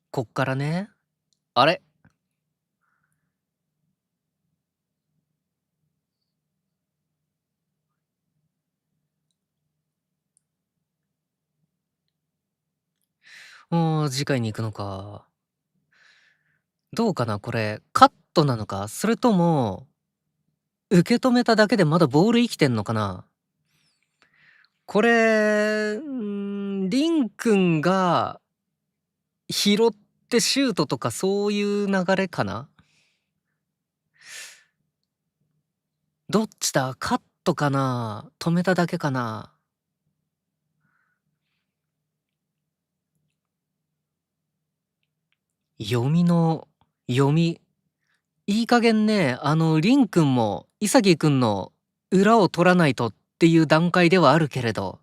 こっからね。あれ？次回に行くのか。どうかな、これ、カットなのか、それとも、受け止めただけでまだボール生きてんのかな。これ、リンくんが拾っってシュートとかそういう流れかな？どっちだ？カットかな？止めただけかな？読みの読み、いい加減ね、リンくんも潔くんの裏を取らないとっていう段階ではあるけれど、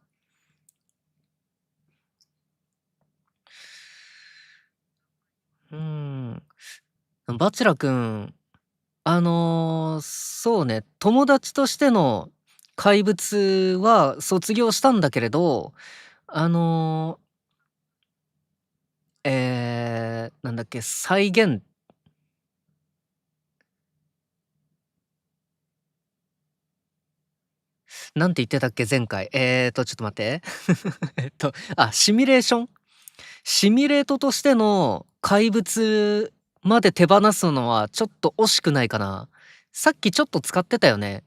うーん、バチェラくん、そうね、友達としての怪物は卒業したんだけれど、あの、なんだっけ、再現なんて言ってたっけ、前回。ちょっと待って。シミュレーション？シミュレートとしての怪物まで手放すのはちょっと惜しくないかな。さっきちょっと使ってたよね。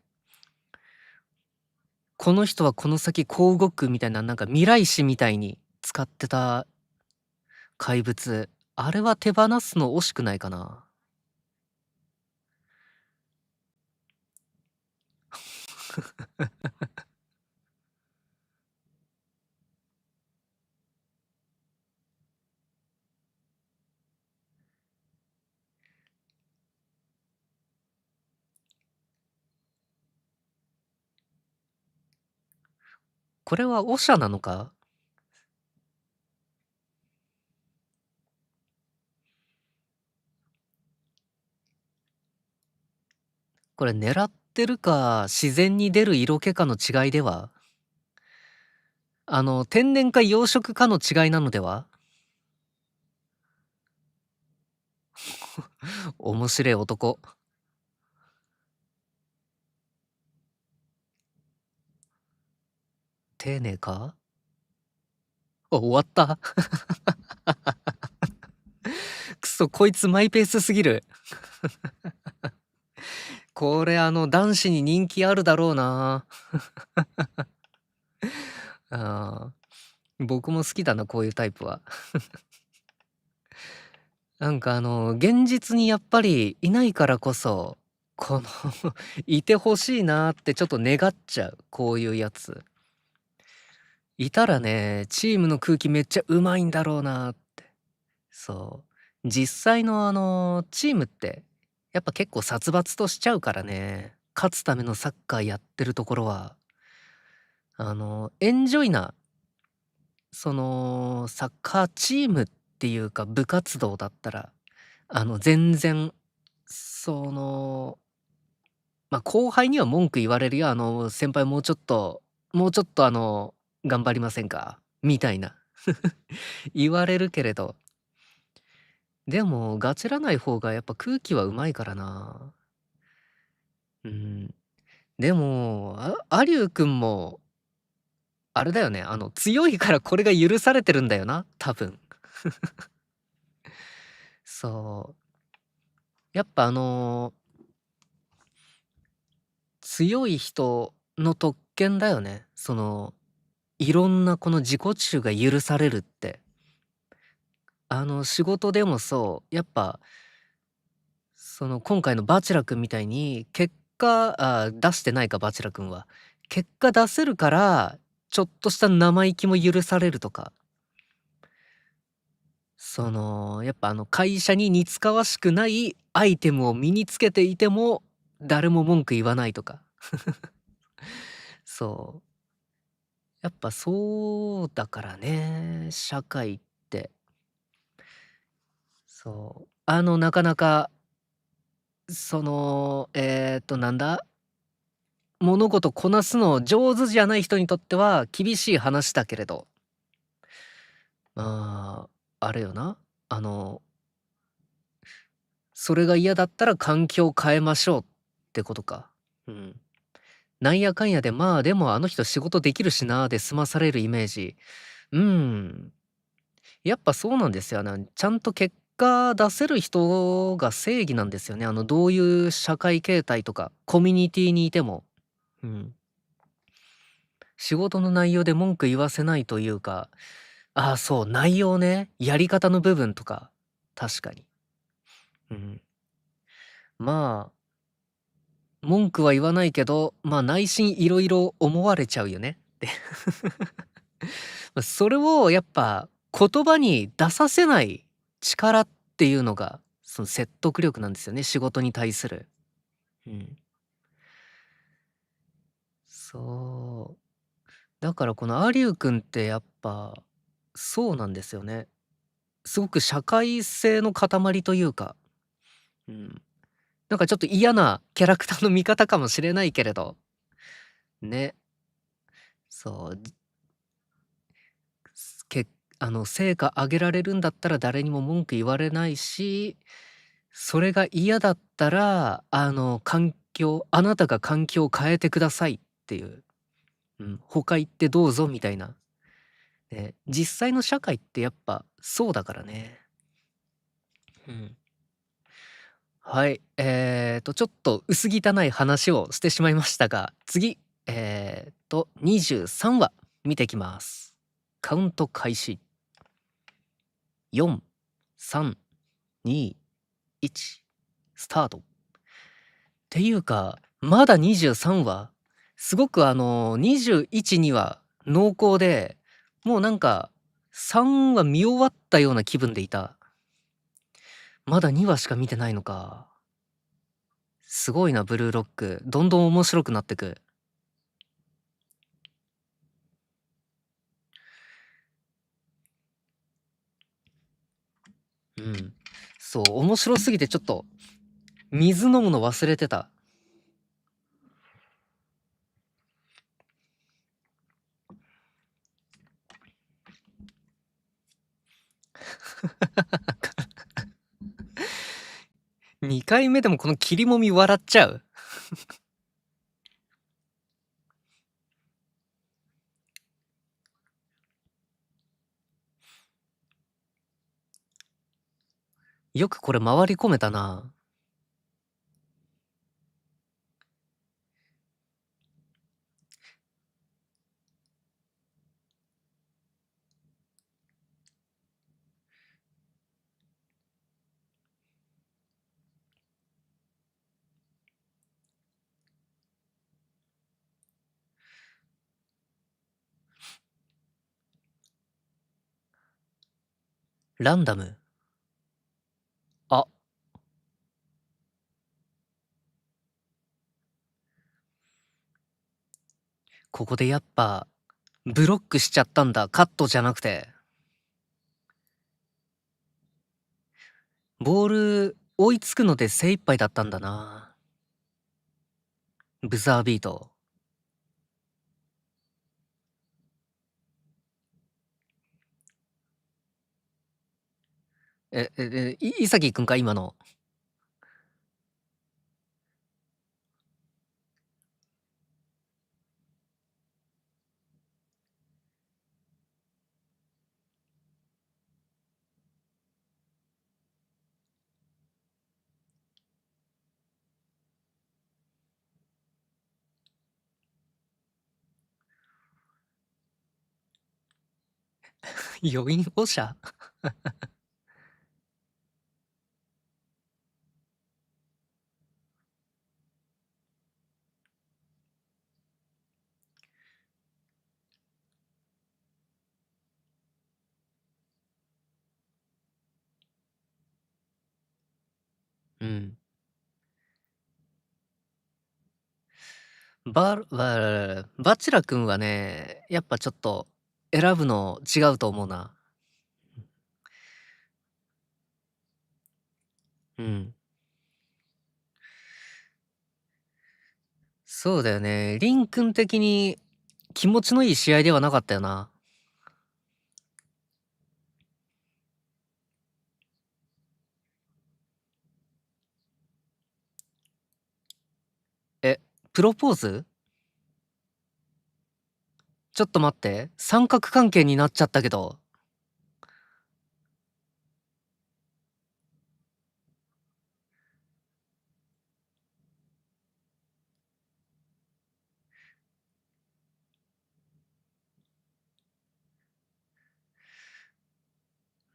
この人はこの先こう動くみたいな、なんか未来史みたいに使ってた怪物。あれは手放すの惜しくないかな。これはオシャなのか？これ狙ってるか、自然に出る色気かの違いでは？天然か養殖かの違いなのでは？面白い男。丁寧か？終わった。くそ、こいつマイペースすぎる。これ男子に人気あるだろうな。あ僕も好きだな、こういうタイプは。なんか現実にやっぱりいないからこそ、このいてほしいなってちょっと願っちゃう、こういうやつ。いたらね、チームの空気めっちゃうまいんだろうなって。そう。実際のチームって、やっぱ結構殺伐としちゃうからね。勝つためのサッカーやってるところは、エンジョイな、サッカーチームっていうか部活動だったら、全然、その、後輩には文句言われるよ。先輩もうちょっと頑張りませんか？みたいな。言われるけれど、でもガチらない方がやっぱ空気はうまいからな。うん。でも、アリュウくんも、あれだよね、強いからこれが許されてるんだよな、多分。そう。やっぱ強い人の特権だよね。いろんなこの自己中が許されるって。仕事でもそう、やっぱ、今回のバチェラくんみたいに、結果出してないか、バチェラくんは。結果出せるから、ちょっとした生意気も許されるとか、やっぱ会社に似つかわしくないアイテムを身につけていても、誰も文句言わないとか。そう。やっぱそうだからね、社会って。そう。なかなか、なんだ、物事こなすの上手じゃない人にとっては厳しい話だけれど、まあ、あれよな。あの、それが嫌だったら環境を変えましょうってことか。うん。なんやかんやで、まあ、でもあの人仕事できるしなで済まされるイメージ。うん。やっぱそうなんですよね。ちゃんと結果出せる人が正義なんですよね。どういう社会形態とかコミュニティにいても。うん。仕事の内容で文句言わせないというか、ああ、そう、内容ね、やり方の部分とか。確かに。うん。まあ、文句は言わないけど、まあ、内心いろいろ思われちゃうよねって。ま、それをやっぱ言葉に出させない力っていうのが、その説得力なんですよね、仕事に対する。うん。そう。だからこのアリュー君ってやっぱ、そうなんですよね。すごく社会性の塊というか、うん。なんかちょっと嫌なキャラクターの見方かもしれないけれど、ね、そう、すけ成果上げられるんだったら誰にも文句言われないし、それが嫌だったら、あなたが環境を変えてくださいっていう、うん、他行ってどうぞみたいな。ね、実際の社会ってやっぱそうだからね。うん。はい。ちょっと薄汚い話をしてしまいましたが、次、23話見てきます。カウント開始。4、3、2、1、スタート。っていうか、まだ23話、すごく21には濃厚で、もうなんか3話見終わったような気分でいた。まだ2話しか見てないのか。すごいな、ブルーロック。どんどん面白くなってく。うん。そう、面白すぎてちょっと、水飲むの忘れてた。2回目でもこの切りもみ笑っちゃう。よくこれ回り込めたな。ランダム。あ、ここでやっぱ、ブロックしちゃったんだ。カットじゃなくて。ボール追いつくので精一杯だったんだな。ブザービート。伊崎くんか今の。余韻オシャ。うん。バチェラくんはね、やっぱちょっと選ぶの違うと思うな。うん。そうだよね。リンくん的に気持ちのいい試合ではなかったよな。え、プロポーズ？ちょっと待って、三角関係になっちゃったけど。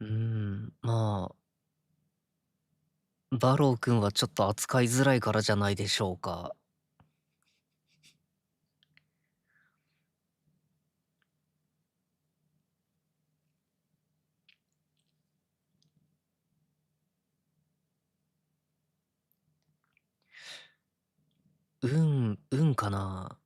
うーん、まあバロー君はちょっと扱いづらいからじゃないでしょうか。運かな。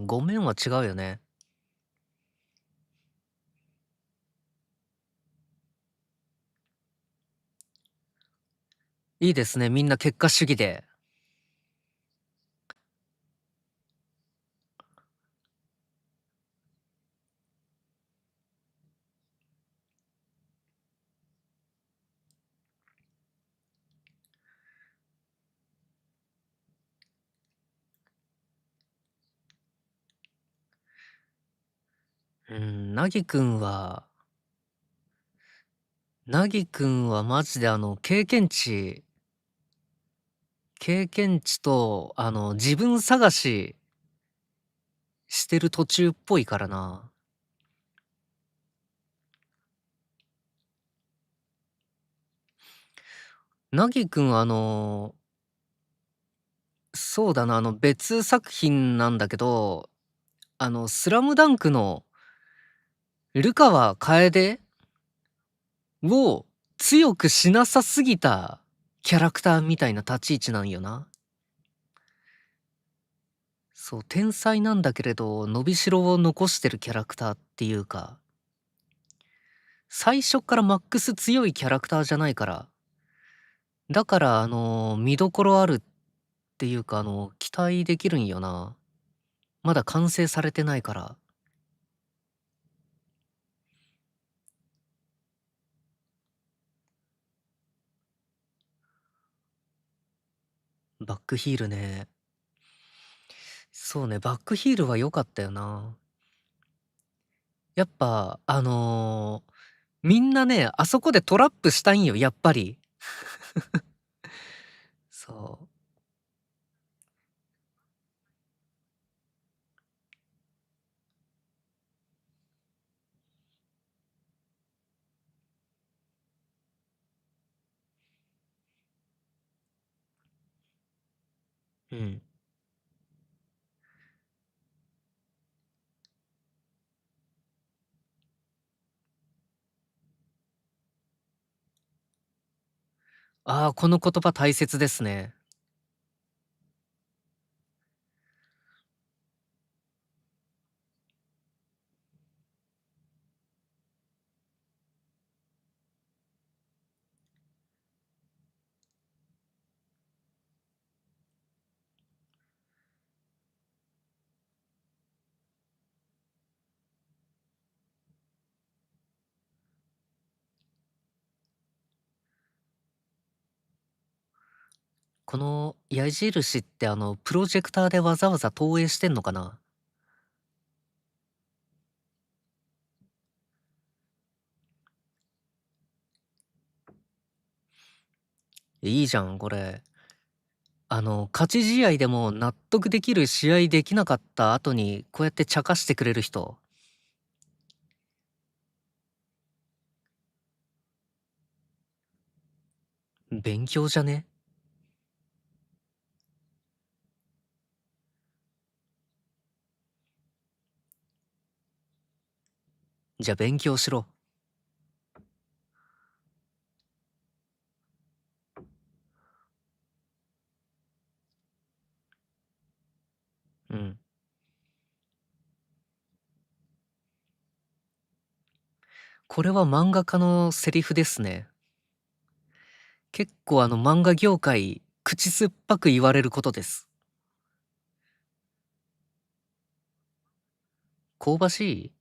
ごめんは違うよね。いいですね、みんな結果主義で。なぎくんはマジで経験値と、自分探ししてる途中っぽいからな。なぎくんそうだな、別作品なんだけど、スラムダンクの流川楓を強くしなさすぎたキャラクターみたいな立ち位置なんよな。そう、天才なんだけれど、伸びしろを残してるキャラクターっていうか、最初っからマックス強いキャラクターじゃないから、だから見どころあるっていうか、期待できるんよな。まだ完成されてないから。バックヒールね。そうね、バックヒールは良かったよな。やっぱ、みんなね、あそこでトラップしたいんよ、やっぱり。そう。うん。ああ、この言葉大切ですね。この矢印ってプロジェクターでわざわざ投影してんのかな？いいじゃん、これ。勝ち試合でも納得できる試合できなかった後に、こうやって茶化してくれる人、勉強じゃね？じゃ、勉強しろ。うん。これは漫画家のセリフですね。結構漫画業界、口酸っぱく言われることです。香ばしい？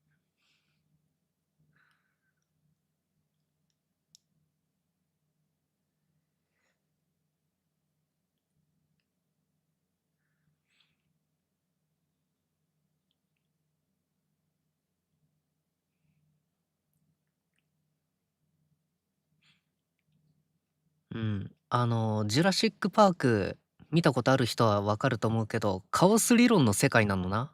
うん。ジュラシックパーク見たことある人はわかると思うけど、カオス理論の世界なのな。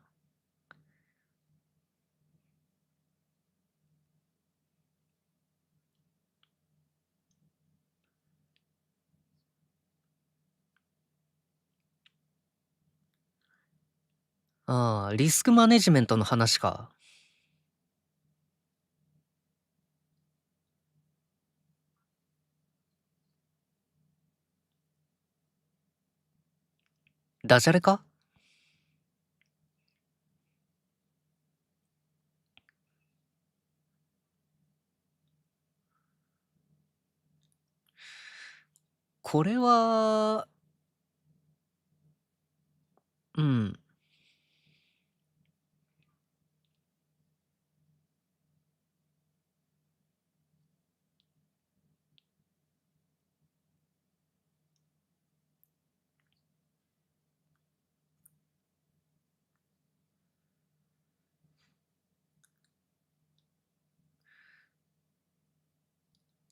ああ、リスクマネジメントの話か。ダジャレか？これは、うん。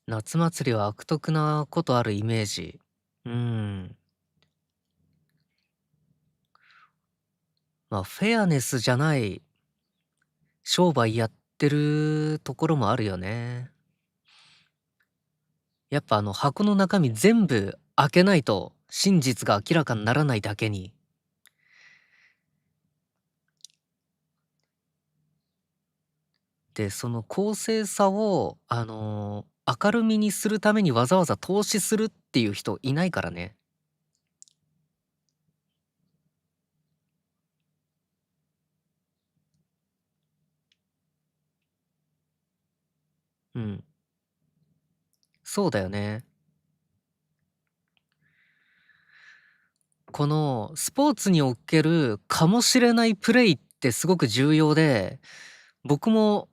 夏祭りは悪徳なことあるイメージ。うん。まあ、フェアネスじゃない商売やってるところもあるよね。やっぱ箱の中身全部開けないと真実が明らかにならないだけに。で、その公正さを、明るみにするためにわざわざ投資するっていう人いないからね。うん。そうだよね。このスポーツにおけるかもしれないプレイってすごく重要で、僕も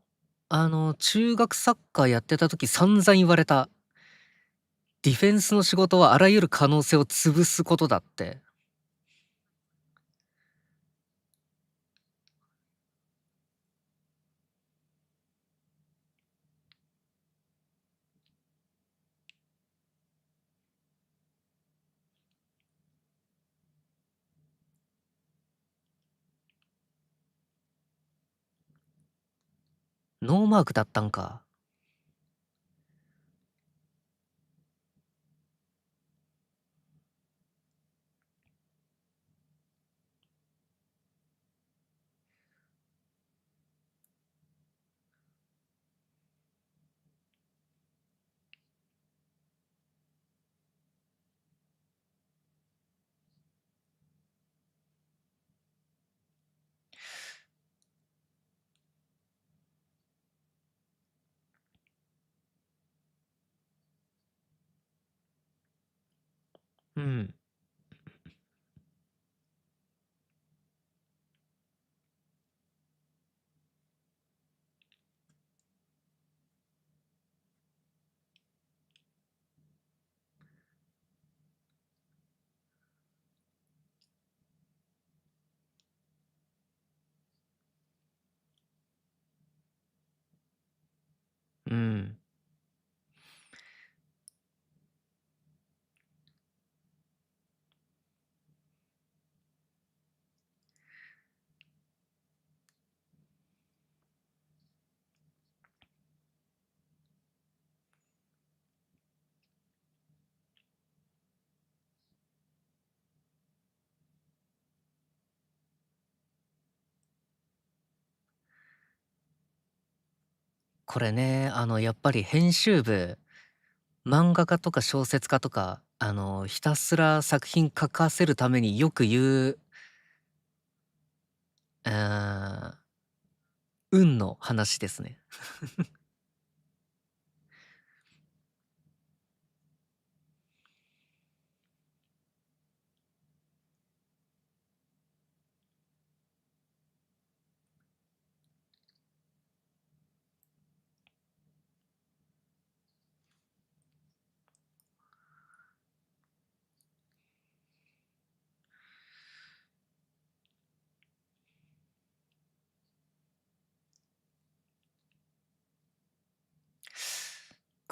中学サッカーやってた時散々言われた。ディフェンスの仕事はあらゆる可能性を潰すことだって。ノーマークだったんか。うん。うん。これね、やっぱり編集部、漫画家とか小説家とか、ひたすら作品書かせるためによく言う、うーん、運の話ですね。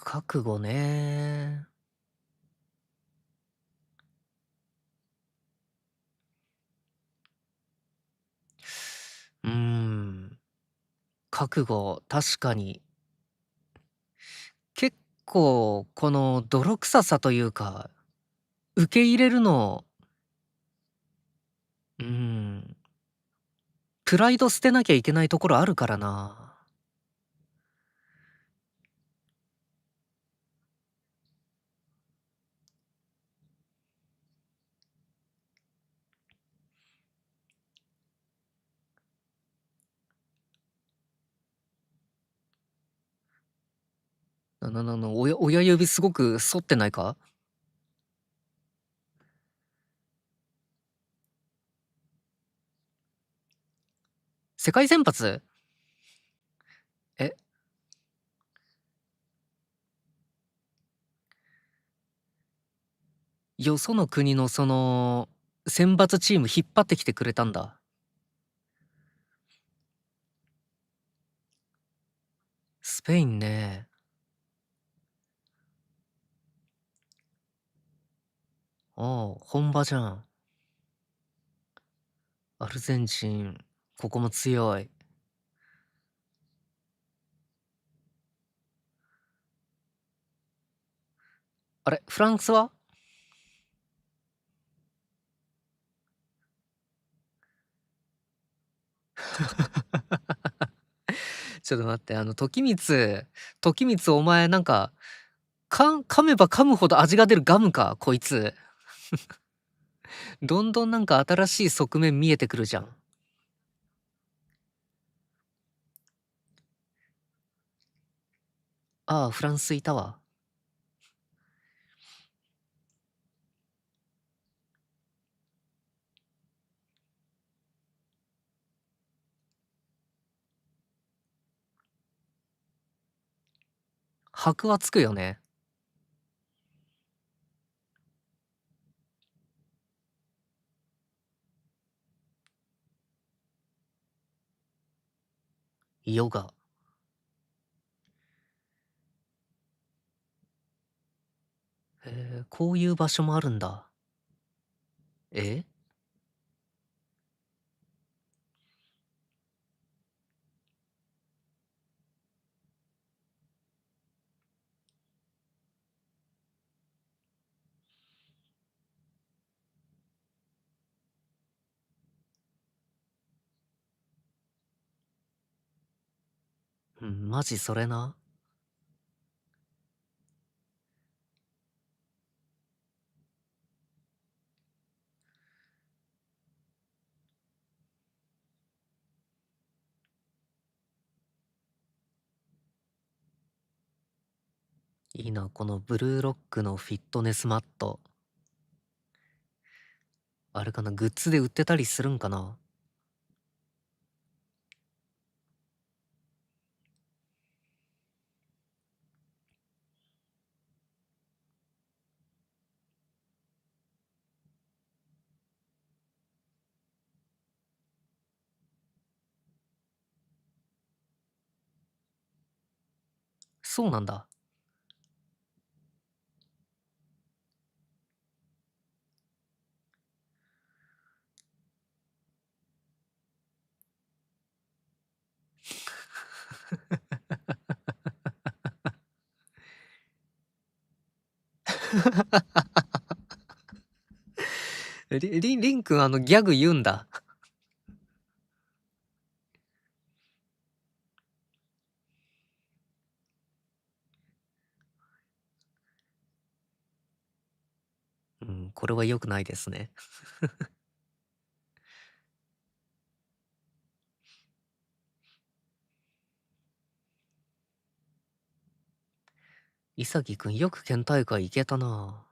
覚悟ね。うーん。覚悟、確かに。結構この泥臭さというか、受け入れるの、うーん、プライド捨てなきゃいけないところあるからな。親指すごく反ってないか？世界先発？え、よその国のその、選抜チーム引っ張ってきてくれたんだ。スペインね。ああ、本場じゃん。アルゼンチン、ここも強い。あれ、フランスは？ちょっと待って、時光お前なんか、噛めば噛むほど味が出るガムか、こいつ。どんどんなんか新しい側面見えてくるじゃん。ああ、フランスいたわ。箔はつくよね。ヨガ。へえ、こういう場所もあるんだ。え？うん、マジそれな。いいな、このブルーロックのフィットネスマット。あれかな、グッズで売ってたりするんかな？そうなんだ。りんくんギャグ言うんだ。うん、これは良くないですね。潔くんよく県大会行けたな。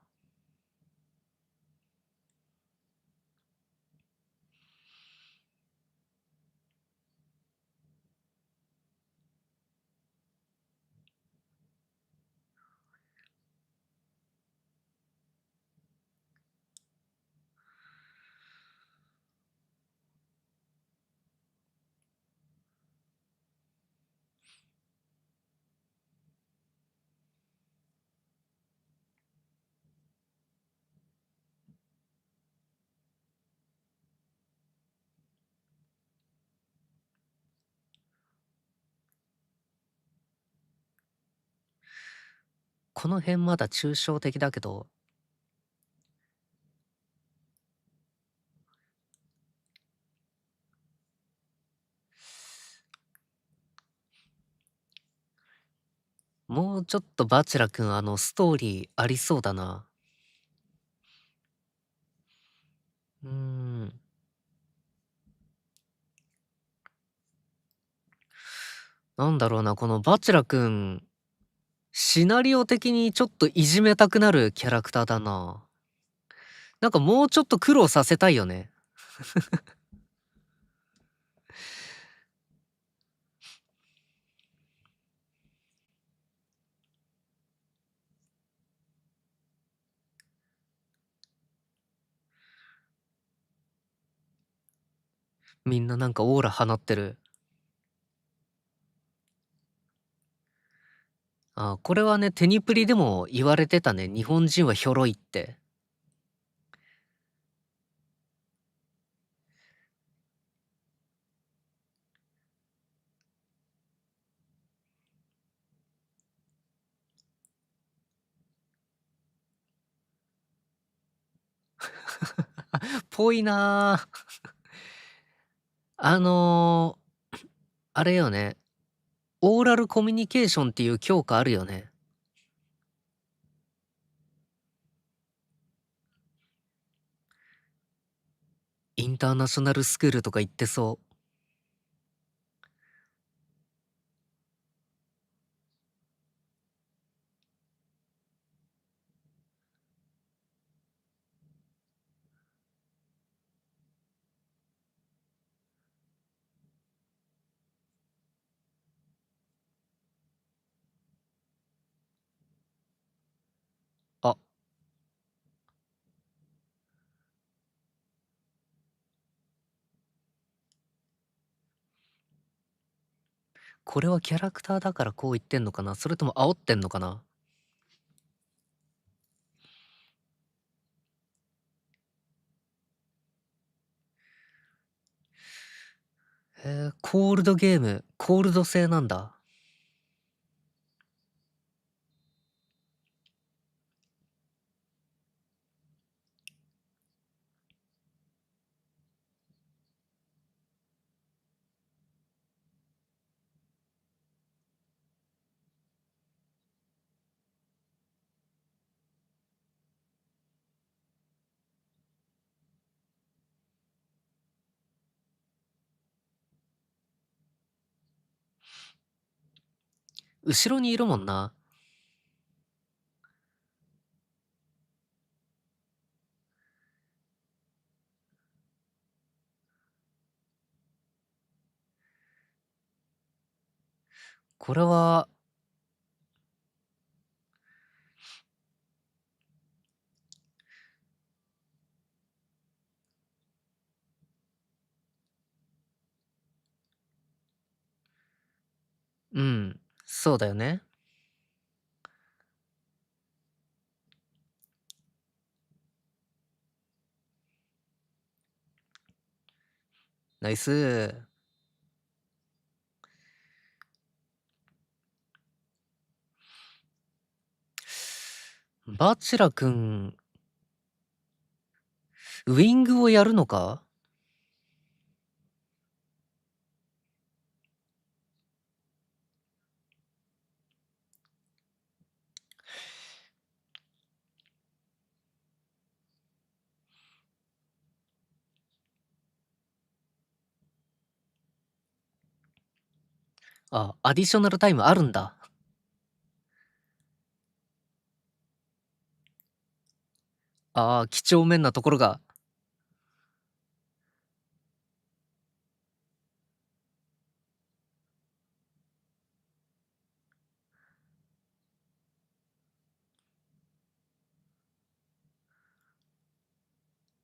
この辺まだ抽象的だけど、もうちょっとバチェラくん、ストーリーありそうだな。うーん。なんだろうな、このバチェラくん、シナリオ的にちょっといじめたくなるキャラクターだな。なんかもうちょっと苦労させたいよね。みんななんかオーラ放ってる。あ、これはね、テニプリでも言われてたね。日本人はひょろいって。ぽいなあ。あの、あれよね。オーラルコミュニケーションっていう教科あるよね。インターナショナルスクールとか行ってそう。あ、これはキャラクターだからこう言ってんのかな、それとも煽ってんのかな。へえ、コールドゲーム、コールド製なんだ。後ろにいるもんな。これは、うん、そうだよね。ナイス。バチェラくん、ウィングをやるのか。あ、アディショナルタイムあるんだ。ああ、几帳面なところが。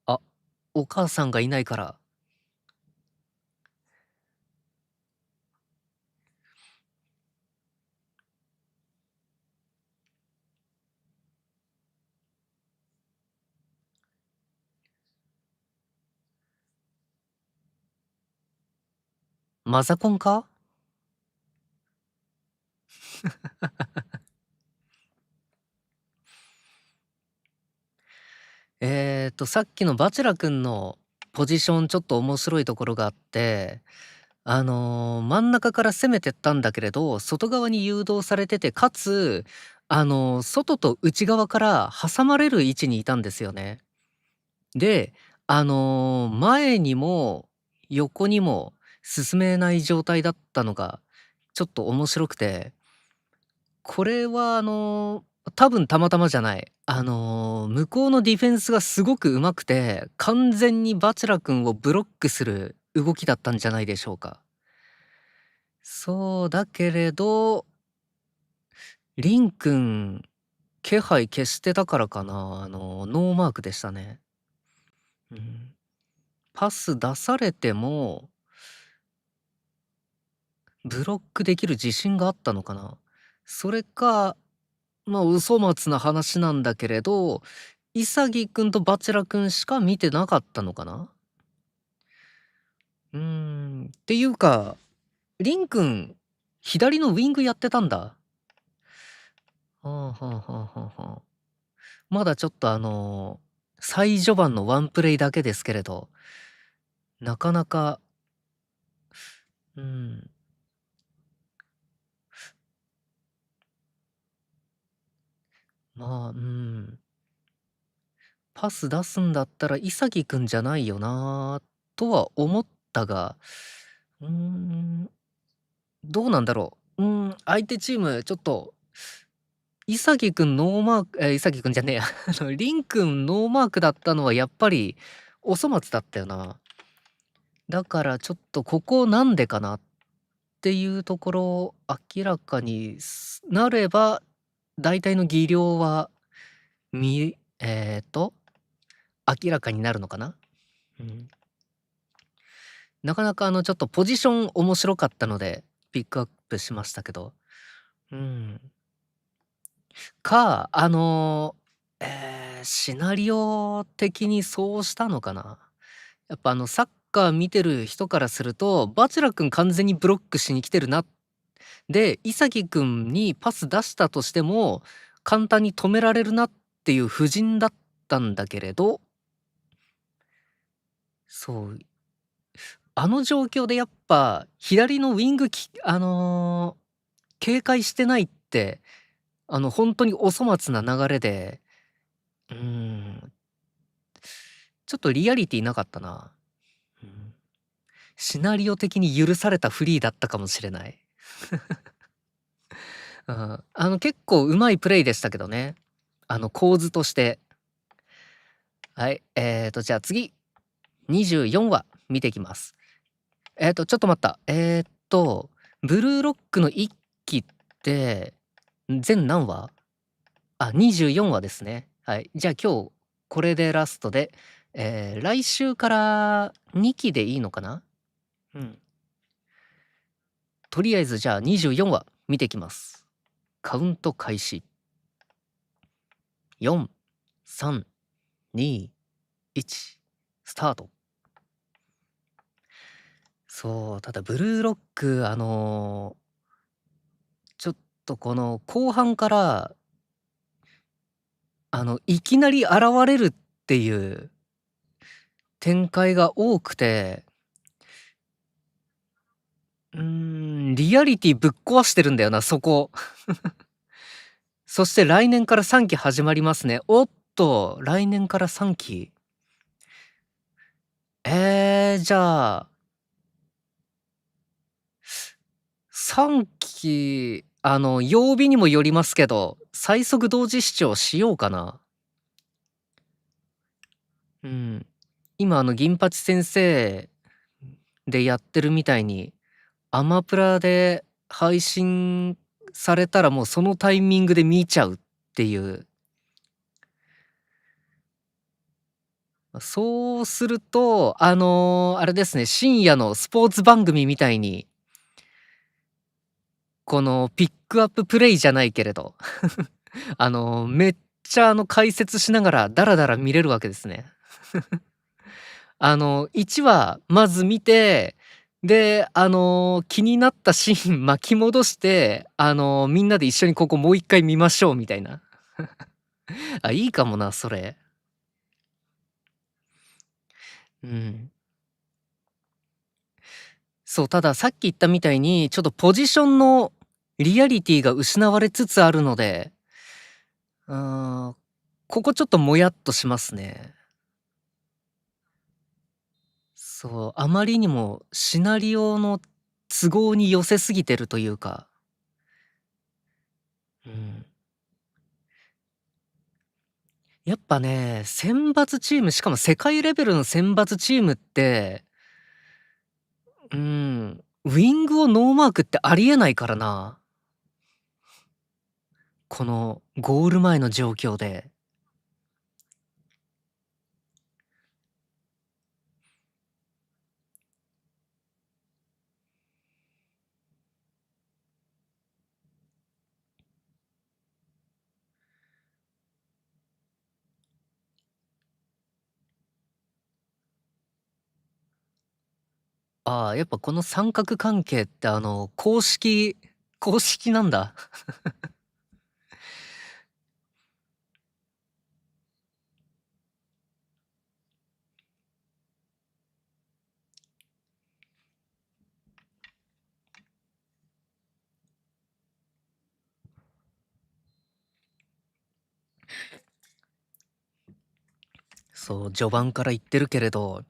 あ、お母さんがいないから。マザコンか。さっきのバチェラ君のポジションちょっと面白いところがあって、真ん中から攻めてったんだけれど、外側に誘導されてて、かつ、外と内側から挟まれる位置にいたんですよね。で、前にも横にも進めない状態だったのがちょっと面白くて、これは多分たまたまじゃない。向こうのディフェンスがすごく上手くて、完全にバチェラ君をブロックする動きだったんじゃないでしょうか。そうだけれど、リン君、気配消してたからかな、ノーマークでしたね。うん。パス出されても、ブロックできる自信があったのかな。それか、まあ、お粗末な話なんだけれど、潔くんとバチェラくんしか見てなかったのかな？っていうか、リンくん、左のウィングやってたんだ。はあはあはあはあはあ。まだちょっと最序盤のワンプレイだけですけれど、なかなか、うん、まあ、パス出すんだったら潔くんじゃないよなとは思ったが、うーん、どうなんだろう。相手チームちょっと、潔くんノーマーク潔くんじゃねえや、リンくんノーマークだったのはやっぱりお粗末だったよな。だからちょっとここなんでかなっていうところを明らかになれば、大体の技量は、みえっと、明らかになるのかな？うん。なかなかちょっとポジション面白かったので、ピックアップしましたけど。うん。シナリオ的にそうしたのかな。やっぱサッカー見てる人からすると、バチェラ君完全にブロックしに来てるな。で、潔君にパス出したとしても、簡単に止められるなっていう布陣だったんだけれど、そう、あの状況でやっぱ左のウィング警戒してないって、本当にお粗末な流れで、うーん、ちょっとリアリティなかったな。うん。シナリオ的に許されたフリーだったかもしれない。うん、結構うまいプレイでしたけどね。構図として。はい、じゃあ次、24話見ていきます。ちょっと待った。ブルーロックの1期って、全何話？あ、24話ですね。はい。じゃあ今日これでラストで、来週から2期でいいのかな？うん。とりあえずじゃあ24話見てきます。カウント開始。4、3、2、1、スタート。そう、ただブルーロック、ちょっとこの後半から、いきなり現れるっていう展開が多くて、リアリティぶっ壊してるんだよな、そこ。そして来年から3期始まりますね。おっと、来年から3期。じゃあ、3期、曜日にもよりますけど、最速同時視聴しようかな。うん。今銀八先生でやってるみたいに、アマプラで配信されたらもうそのタイミングで見ちゃうっていう。そうすると、あれですね、深夜のスポーツ番組みたいに、このピックアッププレイじゃないけれど、めっちゃ解説しながらダラダラ見れるわけですね。1話まず見て、で、気になったシーン巻き戻して、みんなで一緒にここもう一回見ましょうみたいな。あ、いいかもな、それ。うん。そう、たださっき言ったみたいに、ちょっとポジションのリアリティが失われつつあるので、うーん、ここちょっともやっとしますね。そう、あまりにもシナリオの都合に寄せすぎてるというか、うん。やっぱね、選抜チーム、しかも世界レベルの選抜チームって、ウイングをノーマークってありえないからな。このゴール前の状況で。ああ、やっぱこの三角関係って公式なんだ。そう、序盤から言ってるけれど、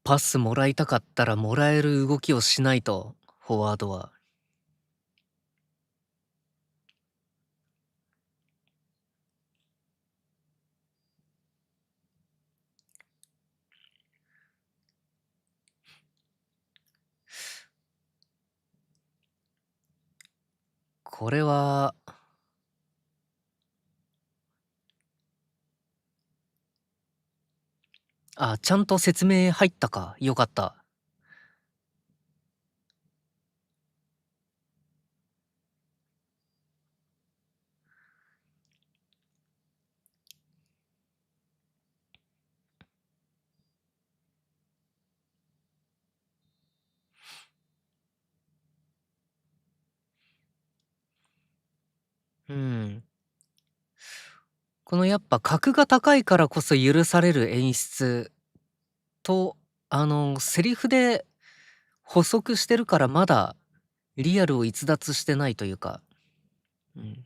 パスもらいたかったらもらえる動きをしないと、フォワードは。これは、あ、ちゃんと説明入ったか。よかった。うん。このやっぱ格が高いからこそ許される演出と、セリフで補足してるからまだリアルを逸脱してないというか。うん。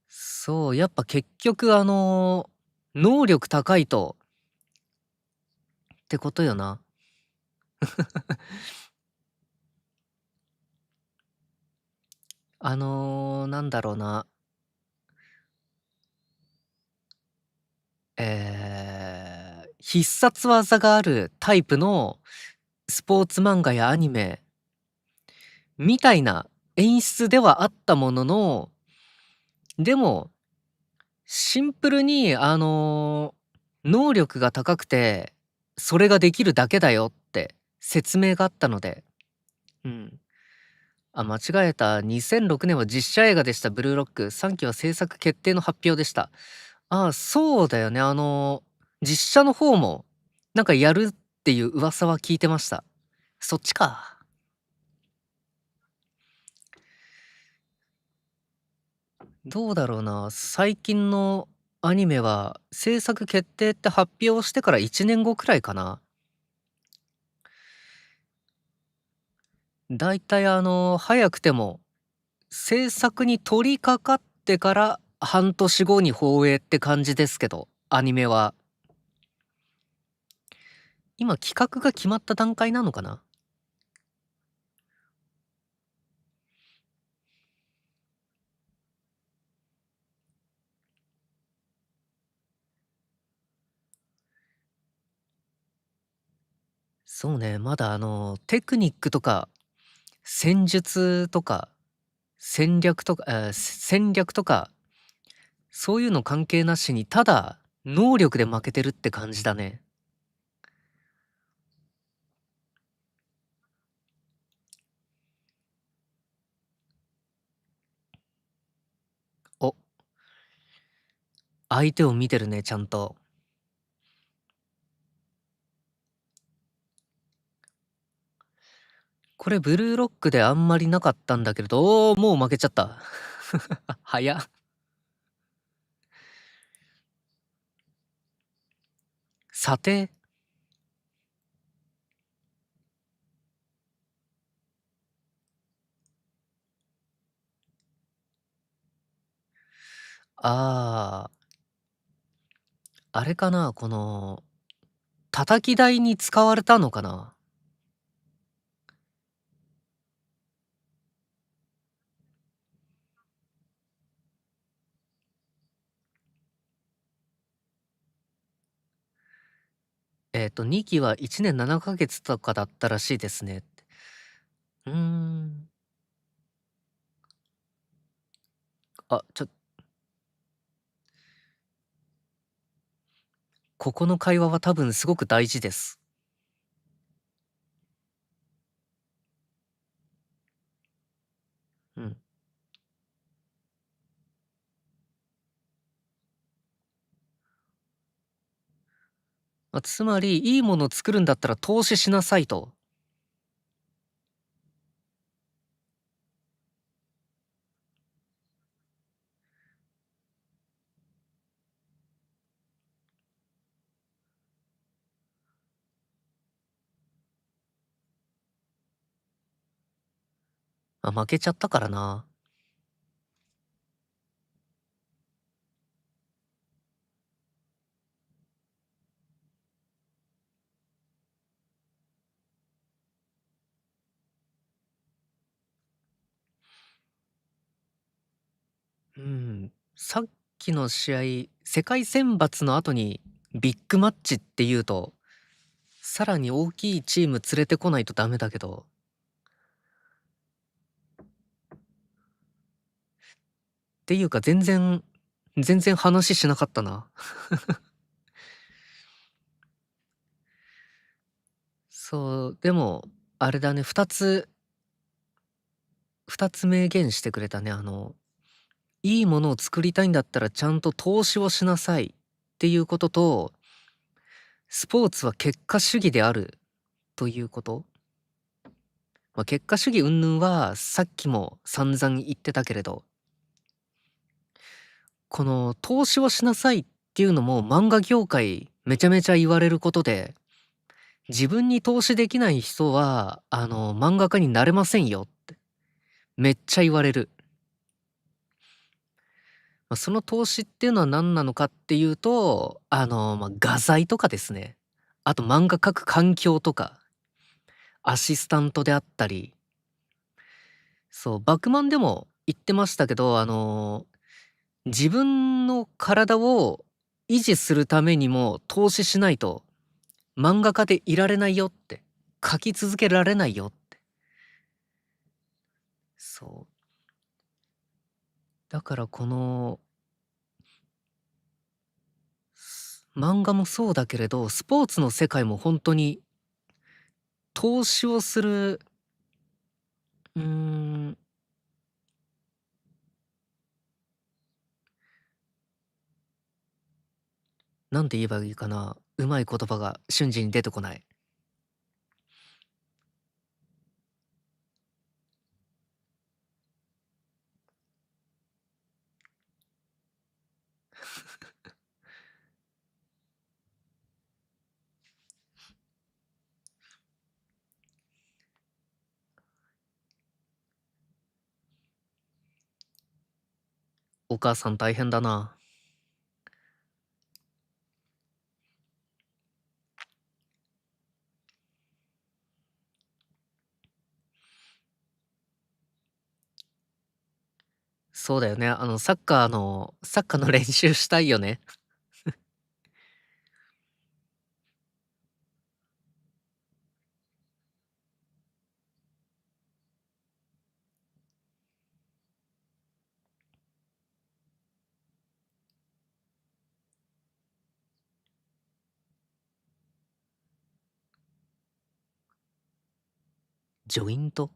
そう、やっぱ結局能力高いとってことよな。なんだろうな、必殺技があるタイプのスポーツ漫画やアニメみたいな演出ではあったものの、でも、シンプルに能力が高くて、それができるだけだよって説明があったので、うん。あ、間違えた。2006年は実写映画でした、ブルーロック。3期は制作決定の発表でした。ああ、そうだよね。実写の方も、なんかやるっていう噂は聞いてました。そっちか。どうだろうな。最近のアニメは、制作決定って発表してから1年後くらいかな。だいたい早くても、制作に取り掛かってから半年後に放映って感じですけど、アニメは。今企画が決まった段階なのかな？そうね、まだテクニックとか、戦術とか、戦略とか、そういうの関係なしに、ただ能力で負けてるって感じだね。お、相手を見てるね、ちゃんと。これブルーロックであんまりなかったんだけれど、おお、もう負けちゃった。早っ。査定。ああ、あれかな、この、叩き台に使われたのかな？2期は1年7ヶ月とかだったらしいですねって。うーん。ここの会話は多分すごく大事です。うん。つまり、いいものを作るんだったら投資しなさいと。負けちゃったからな。うん。さっきの試合、世界選抜の後にビッグマッチっていうと、さらに大きいチーム連れてこないとダメだけど、っていうか全然話しなかったな。そう、でも、あれだね、2つ明言してくれたね。いいものを作りたいんだったらちゃんと投資をしなさいっていうことと、スポーツは結果主義であるということ。結果主義云々はさっきも散々言ってたけれど、この投資をしなさいっていうのも漫画業界めちゃめちゃ言われることで、自分に投資できない人は、漫画家になれませんよってめっちゃ言われる。その投資っていうのは何なのかっていうと、画材とかですね。あと漫画描く環境とか、アシスタントであったり、そう、バクマンでも言ってましたけど、自分の体を維持するためにも投資しないと漫画家でいられないよって、描き続けられないよって。そう。だからこの、漫画もそうだけれど、スポーツの世界も本当に投資をする、うーん、なんて言えばいいかな。うまい言葉が瞬時に出てこない。お母さん大変だな。そうだよね。サッカーの練習したいよね。ジョイント。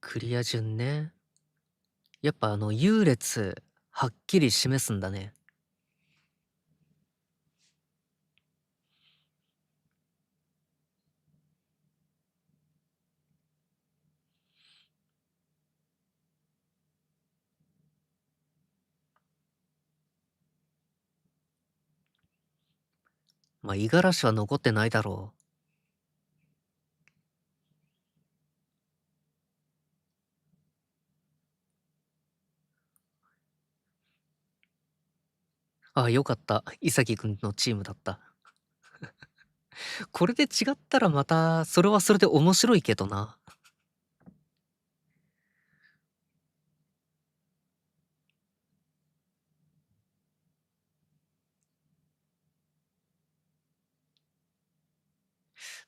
クリア順ね。やっぱ優劣、はっきり示すんだね。まあ、五十嵐は残ってないだろう。ああ、よかった。潔くんのチームだった。これで違ったらまた、それはそれで面白いけどな。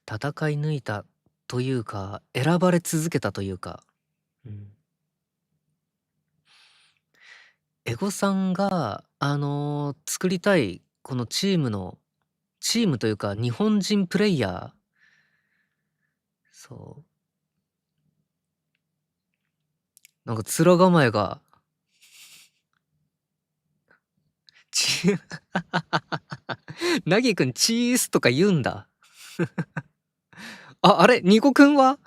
戦い抜いたというか、選ばれ続けたというか。うん。エゴさんが、作りたい、このチームというか、日本人プレイヤー、そう、なんか面構えが、ちなぎくんチースとか言うんだ。あ、あれ、ニコくんは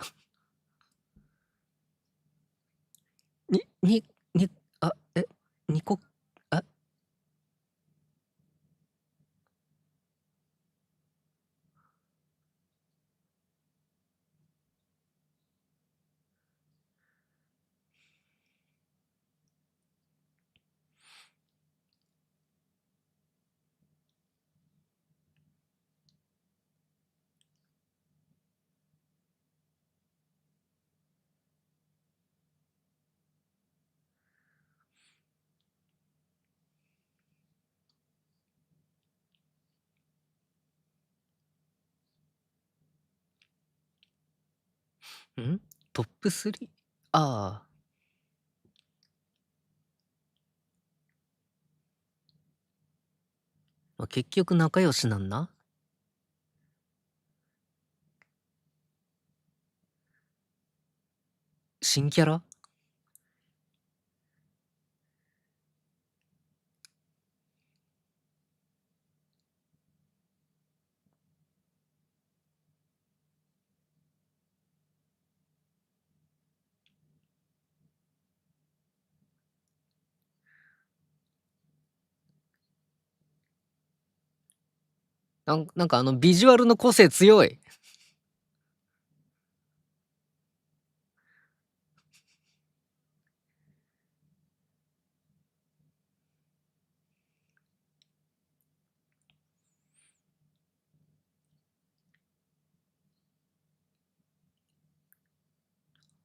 に、に、に、あ、ニコ、あ、んトップ 3？ ああ、まあ、結局仲良しなんな。新キャラ。なんかビジュアルの個性強い。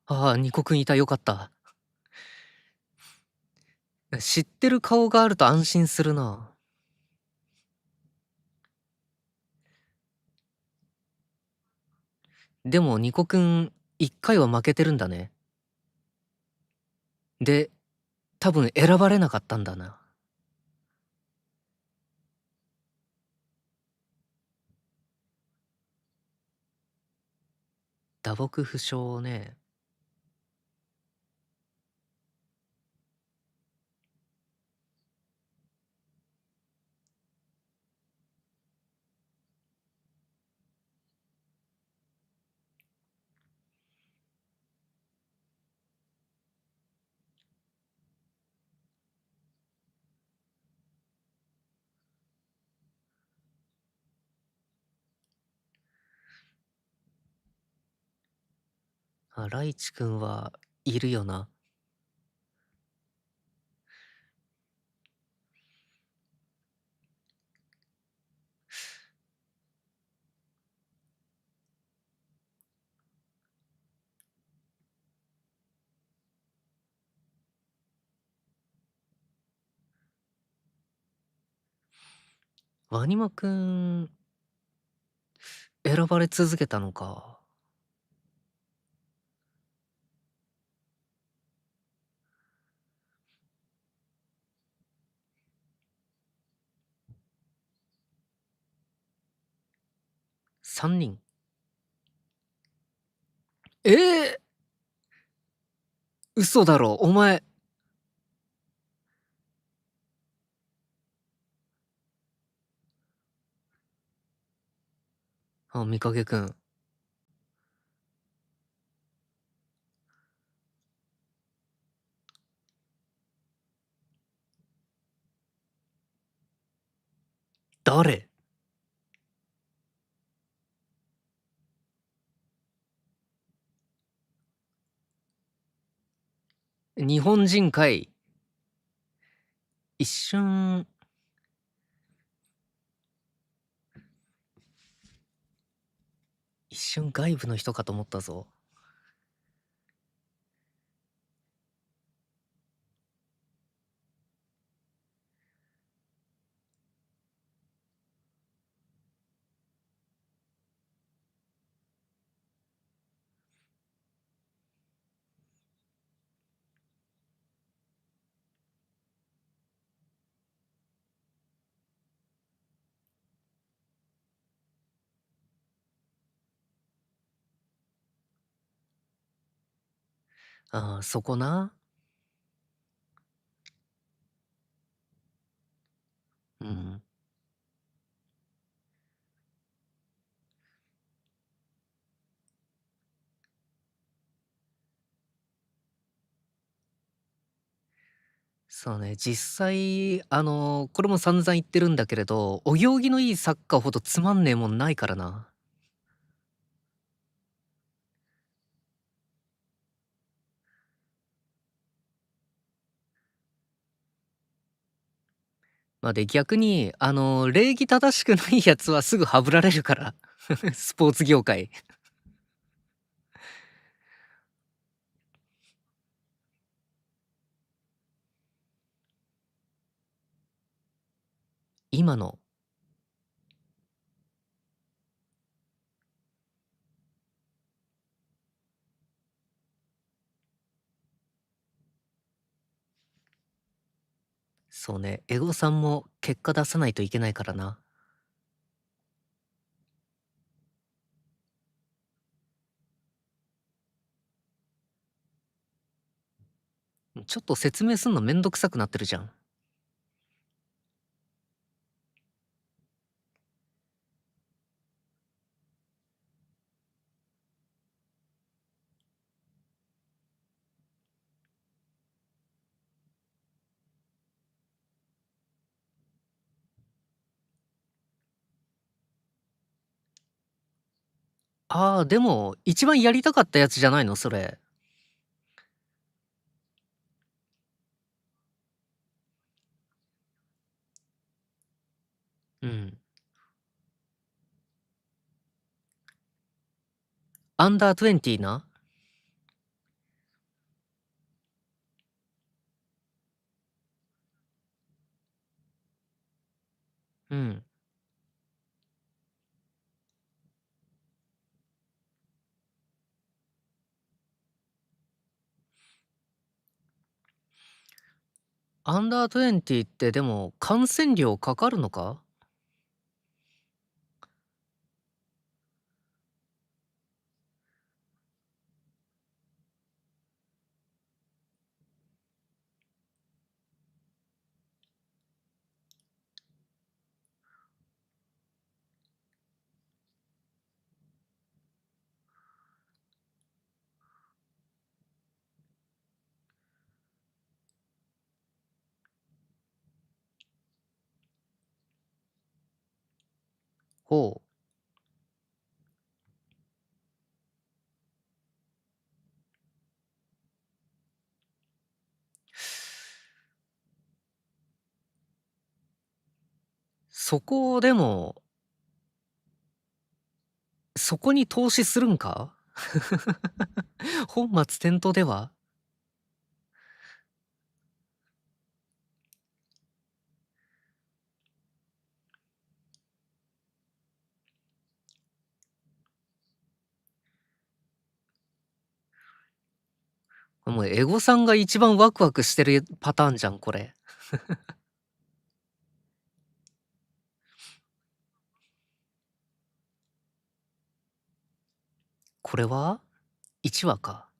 ああ、ニコくんいた、よかった。知ってる顔があると安心するな。でもニコくん、一回は負けてるんだね。で、多分選ばれなかったんだな。打撲負傷ね。あ、ライチくんはいるよな。ワニマくん、選ばれ続けたのか。3人。えー、嘘だろ、お前。あ、みかげくん。誰？日本人かい。一瞬一瞬外部の人かと思ったぞ。ああ、そこな。うん。そうね、実際、これも散々言ってるんだけれど、お行儀のいいサッカーほどつまんねえもんないからな。まあ、で、逆に、礼儀正しくないやつはすぐハブられるから。スポーツ業界。今の、そうね、エゴさんも結果出さないといけないからな。ちょっと説明すんのめんどくさくなってるじゃん。ああ、でも、一番やりたかったやつじゃないの、それ。うん。アンダー20な。うん。アンダー20ってでも、感染料かかるのか？ほう。そこでも、そこに投資するんか？本末転倒では？もうエゴさんが一番ワクワクしてるパターンじゃん、これ。これは1話か。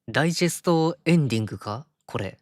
ダイジェストエンディングかこれ。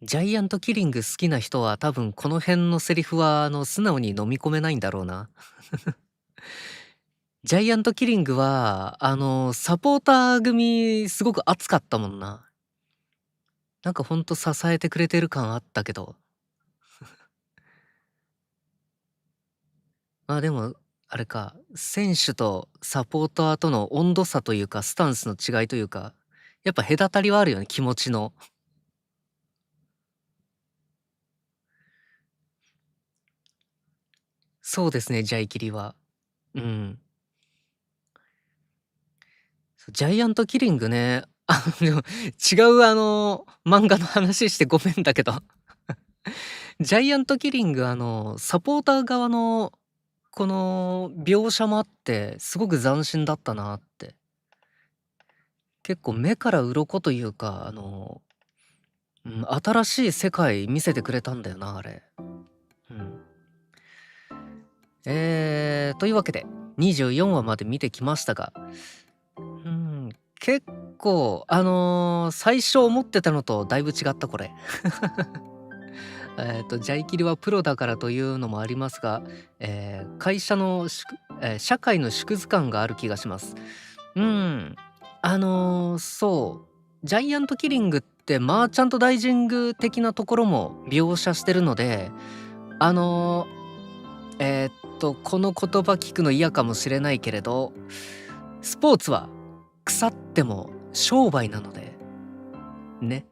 ジャイアントキリング好きな人は多分この辺のセリフは素直に飲み込めないんだろうな。ジャイアントキリングはサポーター組すごく熱かったもんな。なんかほんと支えてくれてる感あったけど。まあでも、あれか、選手とサポーターとの温度差というか、スタンスの違いというか、やっぱ隔たりはあるよね、気持ちの。そうですね、ジャイキリは。うん。ジャイアントキリングね、でも違う漫画の話してごめんだけど、ジャイアントキリングサポーター側のこの描写もあって、すごく斬新だったなって。結構目から鱗というか、新しい世界見せてくれたんだよな、あれ。うん。というわけで、24話まで見てきましたが、結構、最初思ってたのとだいぶ違った、これ。ジャイキリはプロだからというのもありますが、会社の社会の縮図感がある気がします。うん。そう、ジャイアントキリングってマーチャントダイジング的なところも描写してるので、あのこの言葉聞くの嫌かもしれないけれど、スポーツは腐っても商売なので、ね。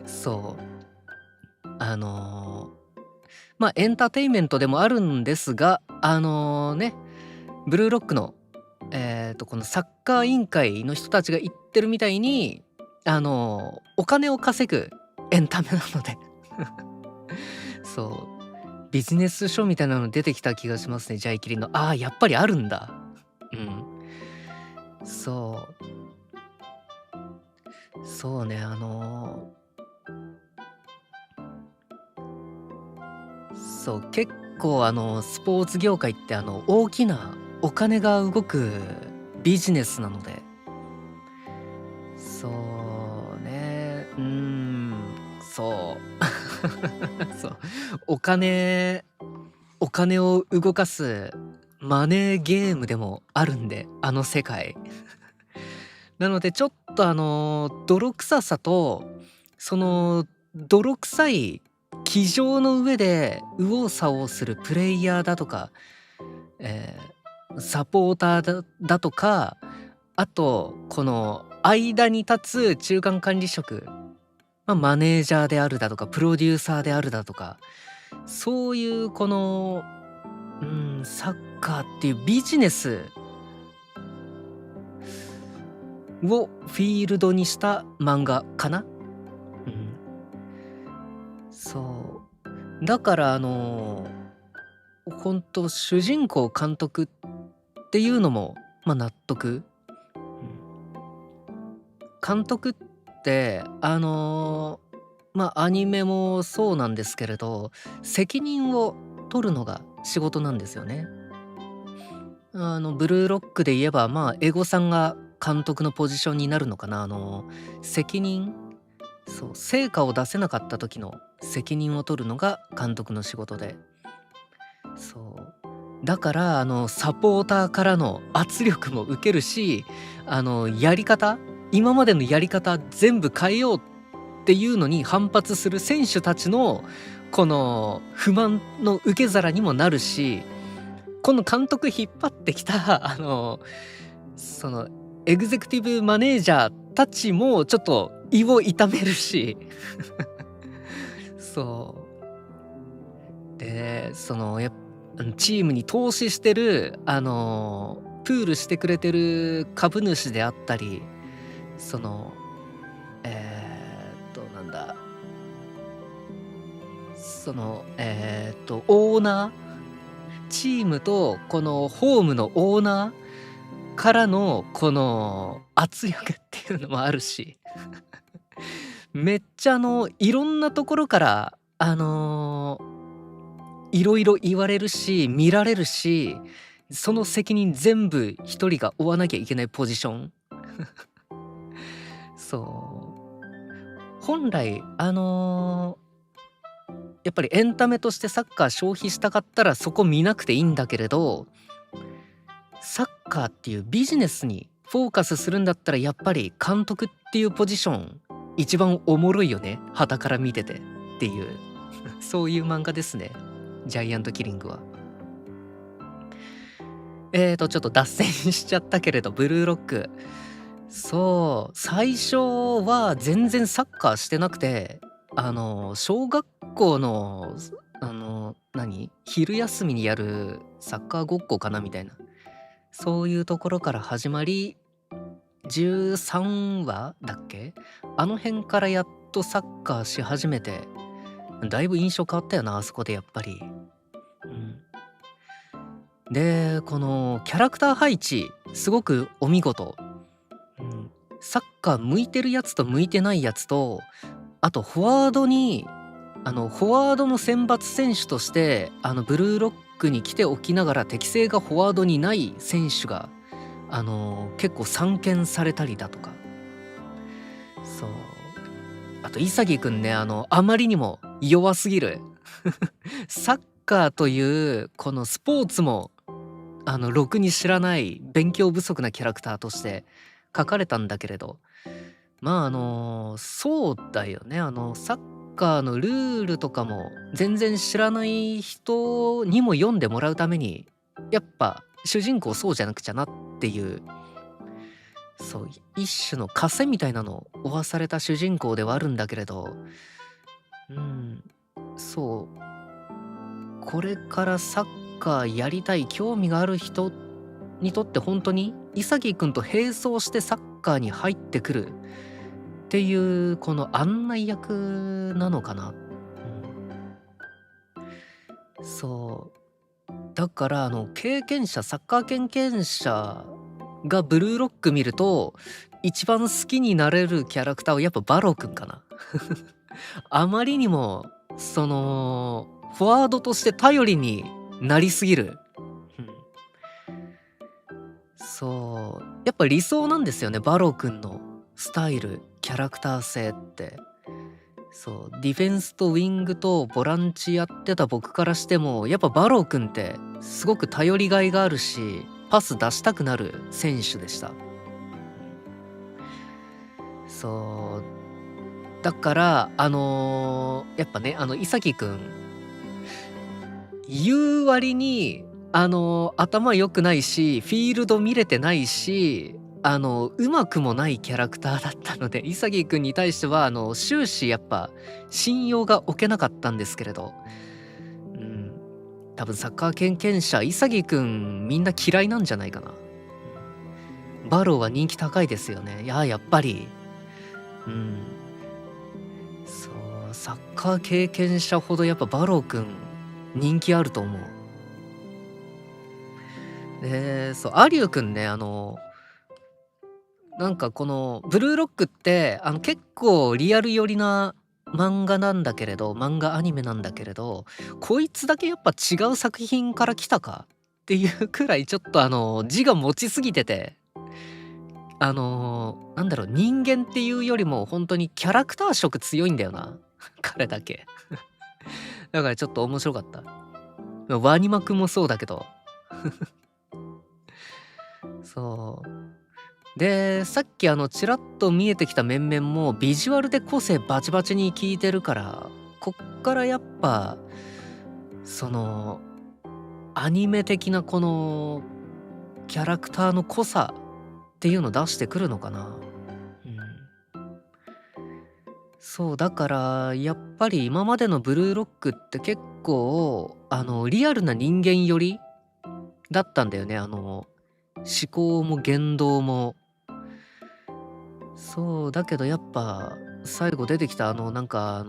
そう。まあエンターテインメントでもあるんですが、ね、ブルーロックのこのサッカー委員会の人たちが言ってるみたいに、お金を稼ぐエンタメなのでそう、ビジネス書みたいなの出てきた気がしますね、ジャイキリの。ああ、やっぱりあるんだ。うん。そう。そうね、そう、結構スポーツ業界って大きなお金が動くビジネスなので、そうね、そう。そう、お金お金を動かすマネーゲームでもあるんで、あの世界。なのでちょっと泥臭さと、その泥臭い机上の上で右往左往するプレイヤーだとか、えサポーターだとか、あとこの間に立つ中間管理職、まあ、マネージャーであるだとかプロデューサーであるだとか、そういうこの、サッカーっていうビジネスをフィールドにした漫画かな。うん、そうだから本当主人公監督っていうのもまあ納得、監督ってまあアニメもそうなんですけれど、責任を取るのが仕事なんですよね。ブルーロックで言えばまあエゴさんが監督のポジションになるのかな。責任、そう、成果を出せなかった時の責任を取るのが監督の仕事で、そうだからサポーターからの圧力も受けるし、やり方、今までのやり方全部変えようっていうのに反発する選手たちのこの不満の受け皿にもなるし、この監督引っ張ってきたそのエグゼクティブマネージャーたちもちょっと胃を痛めるしそうで、チームに投資してるプールしてくれてる株主であったり、そのなんだ、オーナー、チームとこのホームのオーナーからのこの圧力っていうのもあるしめっちゃいろんなところからいろいろ言われるし見られるし、その責任全部一人が負わなきゃいけないポジション。そ本来やっぱりエンタメとしてサッカー消費したかったらそこ見なくていいんだけれど、サッカーっていうビジネスにフォーカスするんだったらやっぱり監督っていうポジション一番おもろいよね、傍から見ててっていうそういう漫画ですね、ジャイアントキリングは。ちょっと脱線しちゃったけれど、ブルーロック。そう、最初は全然サッカーしてなくて、小学校の、昼休みにやるサッカーごっこかなみたいな、そういうところから始まり、13話だっけ？あの辺からやっとサッカーし始めて、だいぶ印象変わったよな、あそこでやっぱり。うん。で、このキャラクター配置、すごくお見事。うん。サッカー向いてるやつと向いてないやつと、あとフォワードに、フォワードの選抜選手として、ブルーロックに来ておきながら適性がフォワードにない選手が、結構散見されたりだとか。そう。あと、潔くんね、あまりにも弱すぎる。サッカーというこのスポーツもろくに知らない勉強不足なキャラクターとして書かれたんだけれど、まあそうだよね、サッカーのルールとかも全然知らない人にも読んでもらうために、やっぱ主人公そうじゃなくちゃなっていう、そう一種の枷みたいなのを負わされた主人公ではあるんだけれど、うん、そうこれからサッカーやりたい興味がある人にとって本当に潔くんと並走してサッカーに入ってくるっていうこの案内役なのかな。そうだから経験者サッカー経験者がブルーロック見ると一番好きになれるキャラクターはやっぱバロくんかな。あまりにもそのフォワードとして頼りになりすぎる。うん、そうやっぱ理想なんですよね、バロくんのスタイルキャラクター性って。そうディフェンスとウィングとボランチやってた僕からしてもやっぱバロくんってすごく頼りがいがあるしパス出したくなる選手でした。そうだからやっぱね潔くん言う割に頭良くないしフィールド見れてないしうまくもないキャラクターだったので潔くんに対しては終始やっぱ信用が置けなかったんですけれど、うん、多分サッカー経験者潔くんみんな嫌いなんじゃないかな。バローは人気高いですよね。いややっぱり、うん、そうサッカー経験者ほどやっぱバローくん人気あると思う。でそうアリューくんねなんかこのブルーロックって結構リアル寄りな漫画なんだけれど漫画アニメなんだけれど、こいつだけやっぱ違う作品から来たかっていうくらいちょっと字が持ちすぎてて、なんだろう、人間っていうよりも本当にキャラクター色強いんだよな彼だけ。だからちょっと面白かった。ワニマくんもそうだけど。そうでさっきちらっと見えてきた面々もビジュアルで個性バチバチに効いてるから、こっからやっぱそのアニメ的なこのキャラクターの濃さっていうの出してくるのかな。うん、そうだからやっぱり今までのブルーロックって結構リアルな人間寄りだったんだよね。思考も言動も。そうだけどやっぱ最後出てきたなんか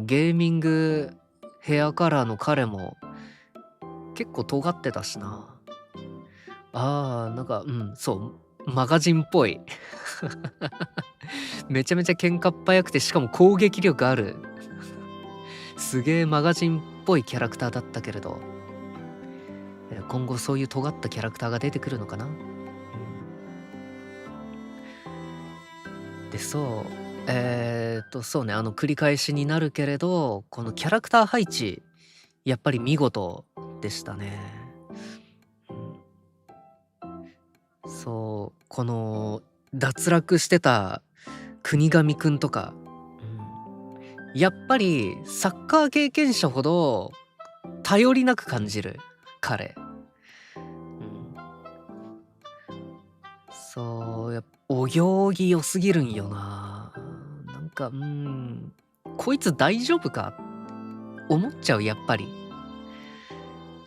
ゲーミングヘアカラーの彼も結構尖ってたしな。なんかそうマガジンっぽい。めちゃめちゃ喧嘩っ早くてしかも攻撃力あるすげえマガジンっぽいキャラクターだったけれど、今後そういう尖ったキャラクターが出てくるのかな。でそうそうね、繰り返しになるけれど、このキャラクター配置、やっぱり見事でしたね。うん。そう、この脱落してた国神くんとか、やっぱりサッカー経験者ほど頼りなく感じる、彼。うん。そう、お行儀良すぎるんよな。なんか、こいつ大丈夫か思っちゃう、やっぱり。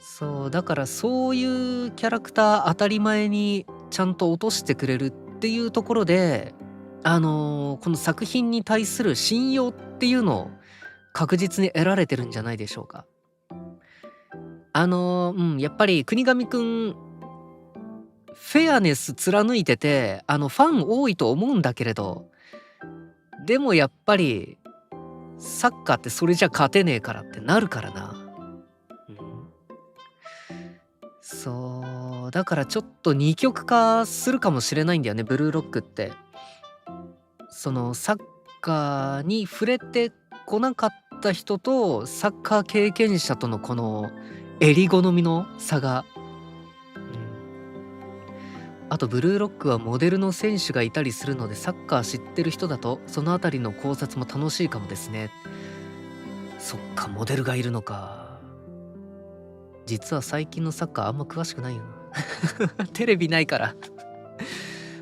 そう、だからそういうキャラクター当たり前にちゃんと落としてくれるっていうところで、この作品に対する信用っていうのを確実に得られてるんじゃないでしょうか。やっぱり国神くん、フェアネス貫いてて、ファン多いと思うんだけれど、でもやっぱり、サッカーってそれじゃ勝てねえからってなるからな。うん。そう、だからちょっと二極化するかもしれないんだよね、ブルーロックって。そのサッカーに触れてこなかった人と、サッカー経験者とのこの襟好みの差が、うん。あとブルーロックはモデルの選手がいたりするので、サッカー知ってる人だと、そのあたりの考察も楽しいかもですね。そっか、モデルがいるのか。実は最近のサッカーあんま詳しくないよな。テレビないから。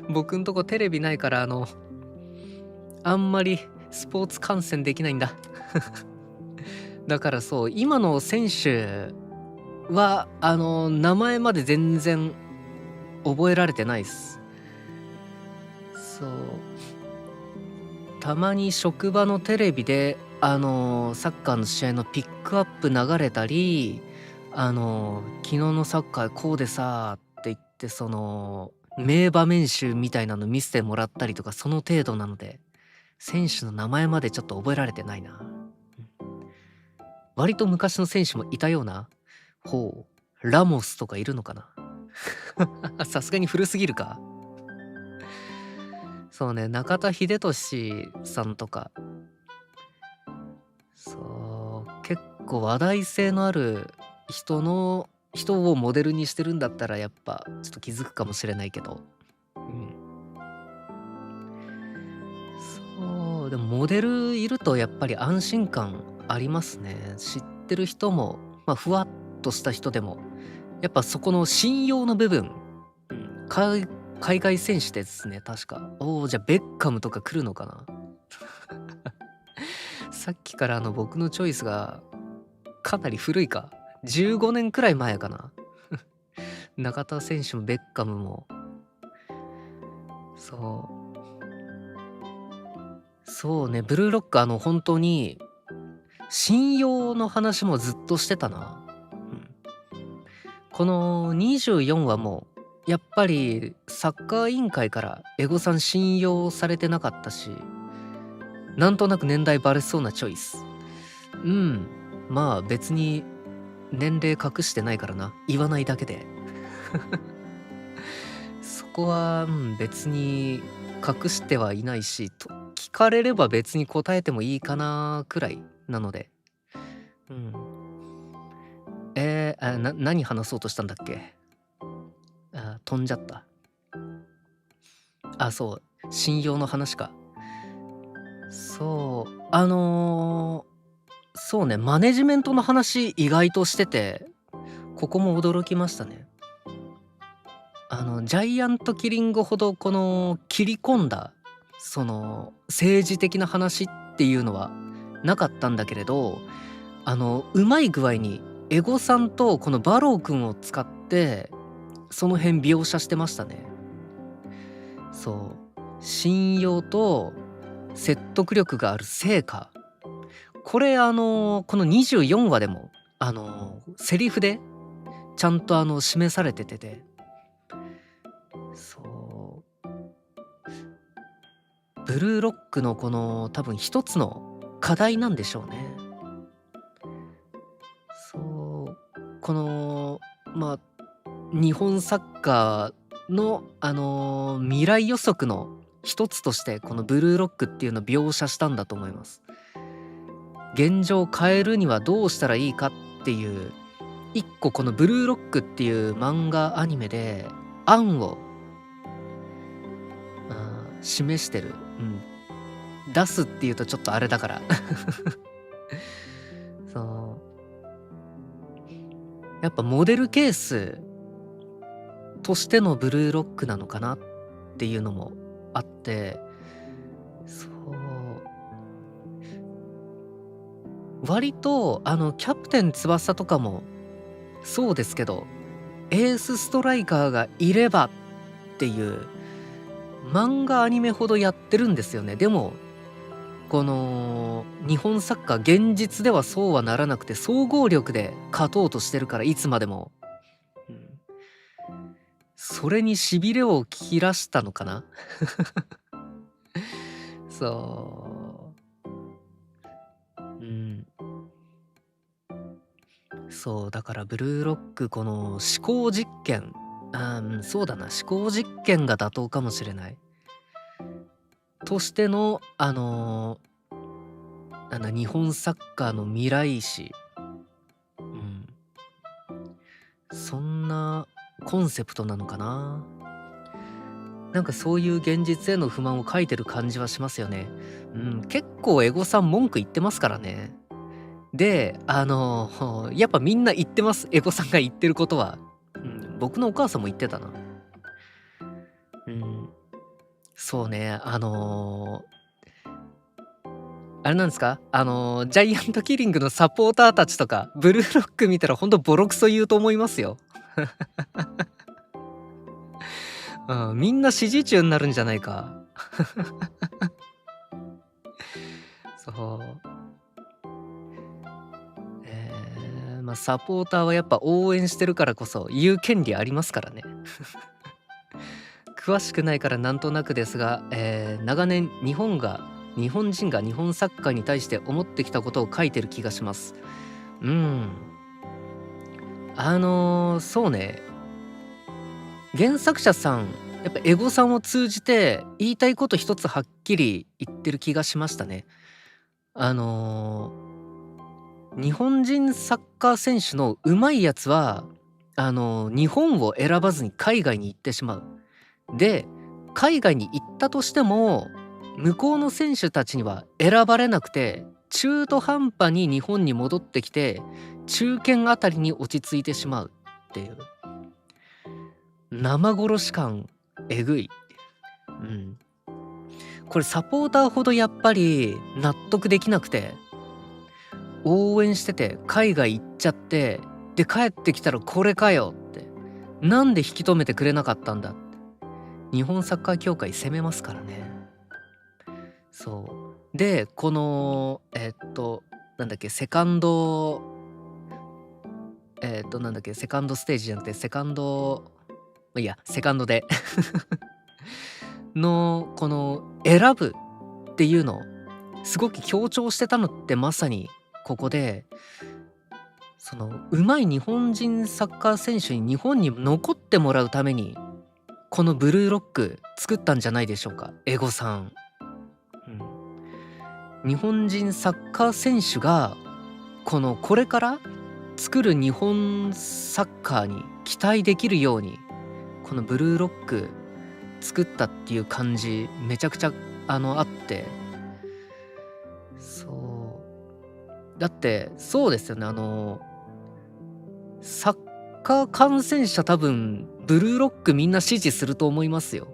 僕んとこテレビないから、あんまりスポーツ観戦できないんだ。だからそう、今の選手は、名前まで全然覚えられてないっす。そう。たまに職場のテレビで、サッカーの試合のピックアップ流れたり、昨日のサッカーこうでさって言って、その、名場面集みたいなの見せてもらったりとか、その程度なので、選手の名前までちょっと覚えられてないな。うん。割と昔の選手もいたような。ほう、ラモスとかいるのかな。さすがに古すぎるか。そうね、中田英寿さんとか、そう、結構話題性のある人をモデルにしてるんだったら、やっぱちょっと気づくかもしれないけど。うん。そう、でもモデルいるとやっぱり安心感ありますね。知ってる人も、まあ、ふわっとした人でも、やっぱそこの信用の部分、うん、海外選手ですね、確か。おお、じゃあベッカムとか来るのかな。さっきから僕のチョイスがかなり古いか。15年くらい前かな。中田選手もベッカムも。そう。そうね、ブルーロック本当に信用の話もずっとしてたな。うん。この24はもう、やっぱりサッカー委員会からエゴさん信用されてなかったし、なんとなく年代バレそうなチョイス。うん。まあ別に年齢隠してないからな。言わないだけで。そこは、別に隠してはいないし、と聞かれれば別に答えてもいいかなくらいなので。うん。何話そうとしたんだっけ？飛んじゃった。あ、そう、信用の話か。そう、そうね、マネジメントの話意外としてて、ここも驚きましたね。ジャイアントキリングほどこの切り込んだ、その政治的な話っていうのはなかったんだけれど、うまい具合にエゴさんとこのバロー君を使って、その辺描写してましたね。そう。信用と説得力がある成果。これこの24話でも、セリフでちゃんと示されてて、そう、ブルーロックのこの多分一つの課題なんでしょうね。そう、この、まあ、日本サッカーの、未来予測の一つとしてこのブルーロックっていうのを描写したんだと思います。現状を変えるにはどうしたらいいかっていう一個このブルーロックっていう漫画アニメで案を示してる、出すっていうとちょっとあれだからそうやっぱモデルケースとしてのブルーロックなのかなっていうのもあって、割とキャプテン翼とかもそうですけど、エースストライカーがいればっていう漫画アニメほどやってるんですよね。でもこの日本サッカー現実ではそうはならなくて、総合力で勝とうとしてるから、いつまでも、それにしびれを切らしたのかなそうだからブルーロックこの思考実験、そうだな、思考実験が妥当かもしれないとしてのなんだ、日本サッカーの未来史、そんなコンセプトなのかな。なんかそういう現実への不満を書いてる感じはしますよね。結構エゴさん文句言ってますからね。で、やっぱみんな言ってます。エゴさんが言ってることは。僕のお母さんも言ってたな。そうね、あれなんですか、ジャイアントキリングのサポーターたちとか、ブルーロック見たらほんとボロクソ言うと思いますよ。みんな支持中になるんじゃないか。そう。サポーターはやっぱ応援してるからこそ言う権利ありますからね。詳しくないからなんとなくですが、長年日本人が日本サッカーに対して思ってきたことを書いてる気がします。そうね、原作者さんやっぱエゴさんを通じて言いたいこと一つはっきり言ってる気がしましたね。日本人サッカー選手の上手いやつは日本を選ばずに海外に行ってしまう。で、海外に行ったとしても向こうの選手たちには選ばれなくて、中途半端に日本に戻ってきて中堅あたりに落ち着いてしまうっていう生殺し感えぐい。これサポーターほどやっぱり納得できなくて、応援してて海外行っちゃって、で帰ってきたらこれかよって、なんで引き止めてくれなかったんだって、日本サッカー協会責めますからね。そうで、このなんだっけ、セカンドなんだっけ、セカンドステージじゃなくてセカンド、いやセカンドでのこの選ぶっていうのをすごく強調してたのってまさにここで、その上手い日本人サッカー選手に日本に残ってもらうためにこのブルーロック作ったんじゃないでしょうか、エゴさん。日本人サッカー選手がこれから作る日本サッカーに期待できるようにこのブルーロック作ったっていう感じめちゃくちゃあって、そうだってそうですよね、サッカー観戦者多分ブルーロックみんな支持すると思いますよ。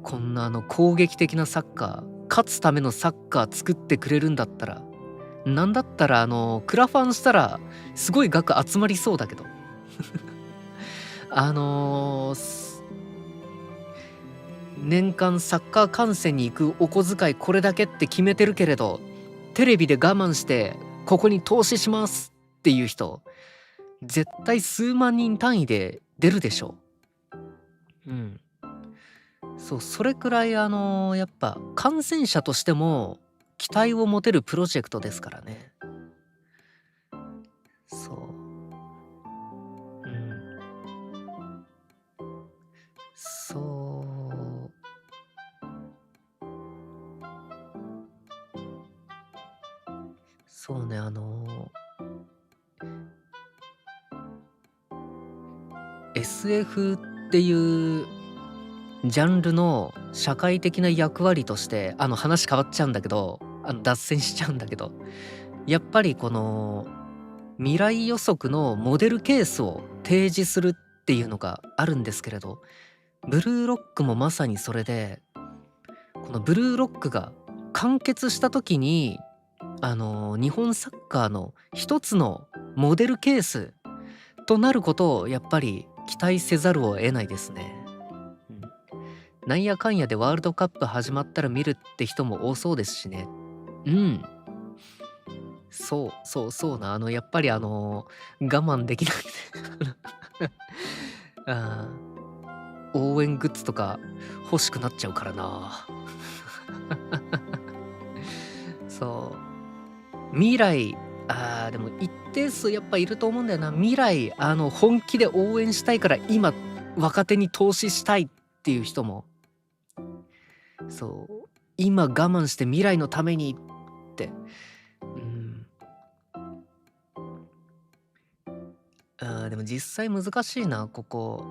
こんな攻撃的なサッカー、勝つためのサッカー作ってくれるんだったら、なんだったらクラファンしたらすごい額集まりそうだけど年間サッカー観戦に行くお小遣いこれだけって決めてるけれど、テレビで我慢してここに投資しますっていう人絶対数万人単位で出るでしょう。そう、それくらいやっぱ観戦者としても期待を持てるプロジェクトですからね。そう。そう。そうね、SF っていうジャンルの社会的な役割として、話変わっちゃうんだけど、脱線しちゃうんだけど、やっぱりこの未来予測のモデルケースを提示するっていうのがあるんですけれど、ブルーロックもまさにそれで、このブルーロックが完結した時に、日本サッカーの一つのモデルケースとなることをやっぱり期待せざるを得ないですね。うん。なんやかんやでワールドカップ始まったら見るって人も多そうですしね。うん。そうな、やっぱり我慢できなくてあ応援グッズとか欲しくなっちゃうからな。そう。未来、でも一定数やっぱいると思うんだよな。未来、本気で応援したいから今、若手に投資したいっていう人も、そう、今我慢して未来のためにって、うん。でも実際難しいな、ここ。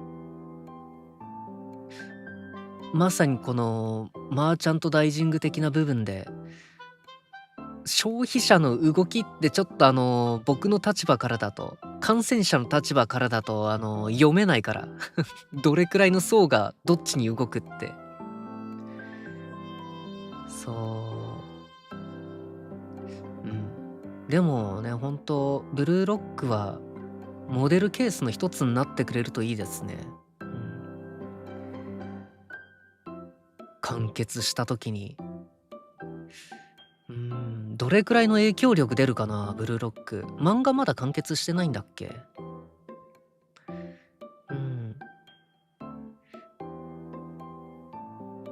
まさにこのマーチャントダイジング的な部分で、消費者の動きってちょっと僕の立場からだと、感染者の立場からだと読めないから、どれくらいの層がどっちに動くって。そう。うん。でもね、本当ブルーロックはモデルケースの一つになってくれるといいですね。うん。完結した時に。どれくらいの影響力出るかな、ブルーロック。漫画まだ完結してないんだっけ？うん。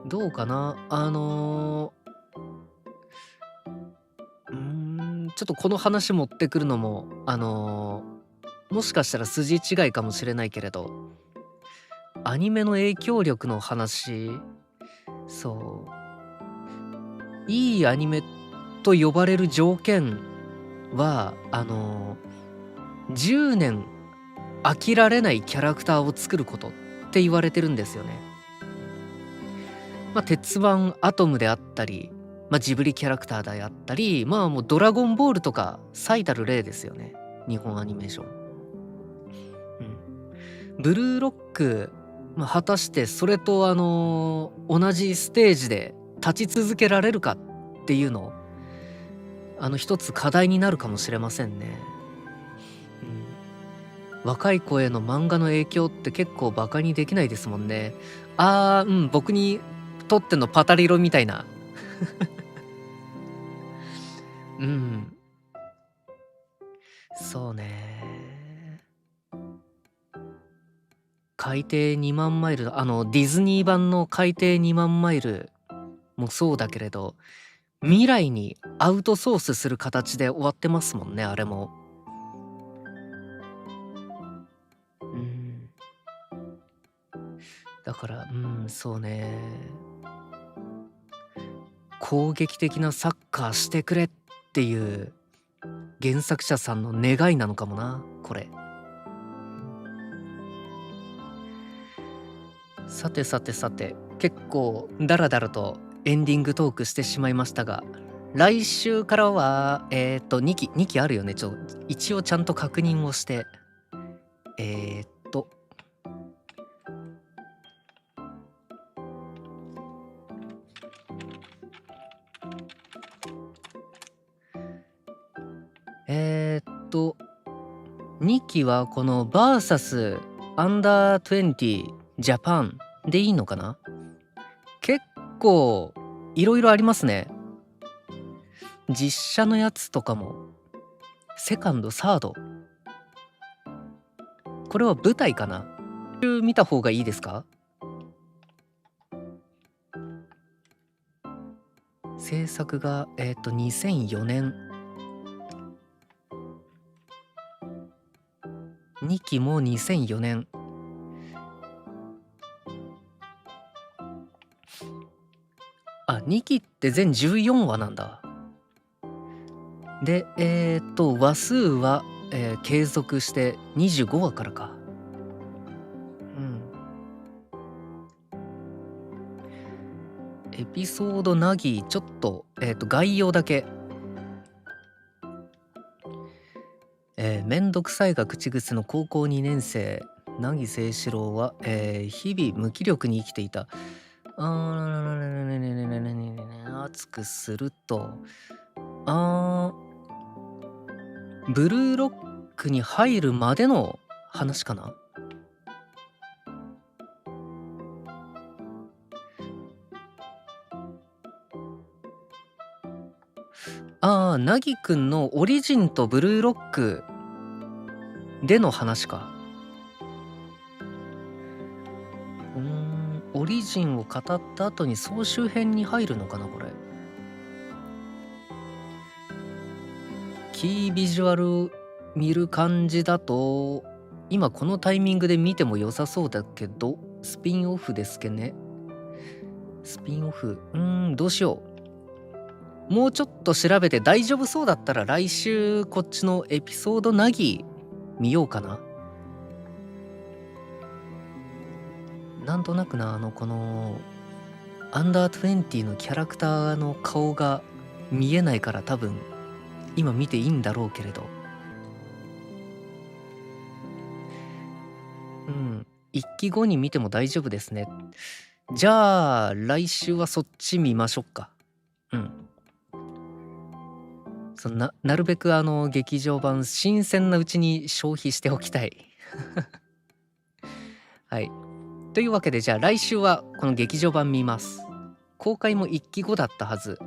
どうかな？ちょっとこの話持ってくるのも、もしかしたら筋違いかもしれないけれど、アニメの影響力の話、そう、いいアニメと呼ばれる条件は、10年飽きられないキャラクターを作ることって言われてるんですよね。まあ、鉄腕アトムであったり、まあ、ジブリキャラクターであったり、まあもうドラゴンボールとか最たる例ですよね。日本アニメーション。ブルーロック、まあ、果たしてそれと同じステージで立ち続けられるかっていうの、一つ課題になるかもしれませんね。若い子への漫画の影響って結構バカにできないですもんね。僕にとってのパタリロみたいな。うん、そうね。海底2万マイル、ディズニー版の海底2万マイルもそうだけれど、未来にアウトソースする形で終わってますもんね、あれも。うん。だから、そうね。攻撃的なサッカーしてくれっていう原作者さんの願いなのかもな、これ。さてさてさて、結構ダラダラとエンディングトークしてしまいましたが、来週からは、2期あるよね。一応ちゃんと確認をして、えーっと、2期はこのバーサスアンダー20ジャパンでいいのかな？結構いろいろありますね。実写のやつとかも、セカンド、サード。これは舞台かな？見た方がいいですか？制作が2004年。2期も2004年。2期って全14話なんだ。で、話数は、継続して25話からか。うん。エピソードナギちょっと、概要だけ。めんどくさいが口癖の高校2年生、凪誠四郎は、日々無気力に生きていた。熱くすると、あー、ブルーロックに入るまでの話かな。ナギくんのオリジンとブルーロックでの話か。オリジンを語った後に総集編に入るのかなこれ。キービジュアル見る感じだと今このタイミングで見ても良さそうだけど、スピンオフですけね。スピンオフどうしよう。もうちょっと調べて大丈夫そうだったら来週こっちのエピソードナギ見ようかな。なんとなくな、このアンダー20のキャラクターの顔が見えないから多分今見ていいんだろうけれど、1期後に見ても大丈夫ですね。じゃあ来週はそっち見ましょうか。なるべく劇場版新鮮なうちに消費しておきたい。はい。というわけでじゃあ来週はこの劇場版見ます。公開も1期後だったはず。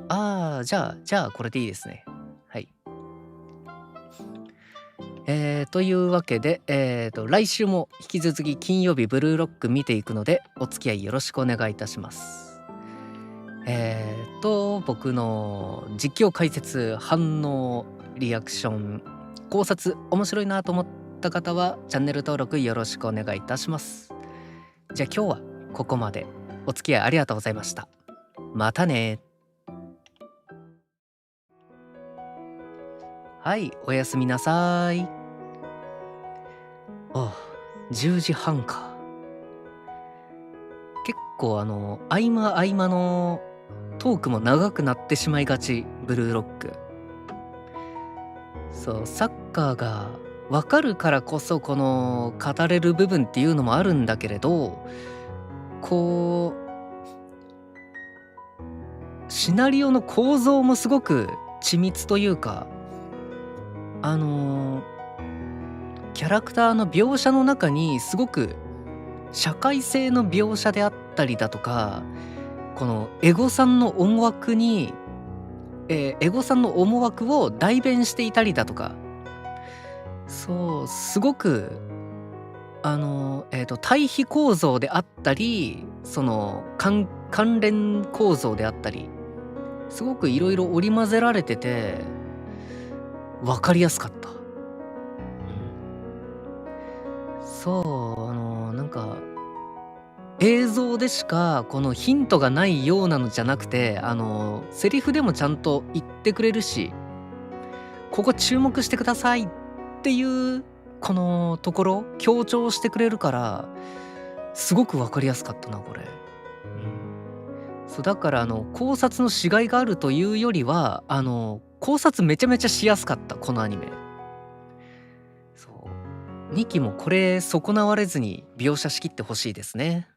じゃあこれでいいですね。はい。というわけで、来週も引き続き金曜日ブルーロック見ていくのでお付き合いよろしくお願いいたします。僕の実況解説、反応、リアクション、考察面白いなと思った方はチャンネル登録よろしくお願いいたします。じゃあ今日はここまで。お付き合いありがとうございました。またね。はい、おやすみなさい。10時半か。結構合間合間のトークも長くなってしまいがち、ブルーロック。そう、サッカーがわかるからこそこの語れる部分っていうのもあるんだけれど、こうシナリオの構造もすごく緻密というか、キャラクターの描写の中にすごく社会性の描写であったりだとか、このエゴさんの思惑に、エゴさんの思惑を代弁していたりだとか、そうすごく対比構造であったり、その関連構造であったり、すごくいろいろ織り交ぜられてて分かりやすかった。そうなんか映像でしかこのヒントがないようなのじゃなくて、セリフでもちゃんと言ってくれるし、ここ注目してくださいっていうこのところ強調してくれるからすごく分かりやすかったなこれ。そうだから考察のしがいがあるというよりは考察めちゃめちゃしやすかったこのアニメ。そう2期もこれ損なわれずに描写しきってほしいですね。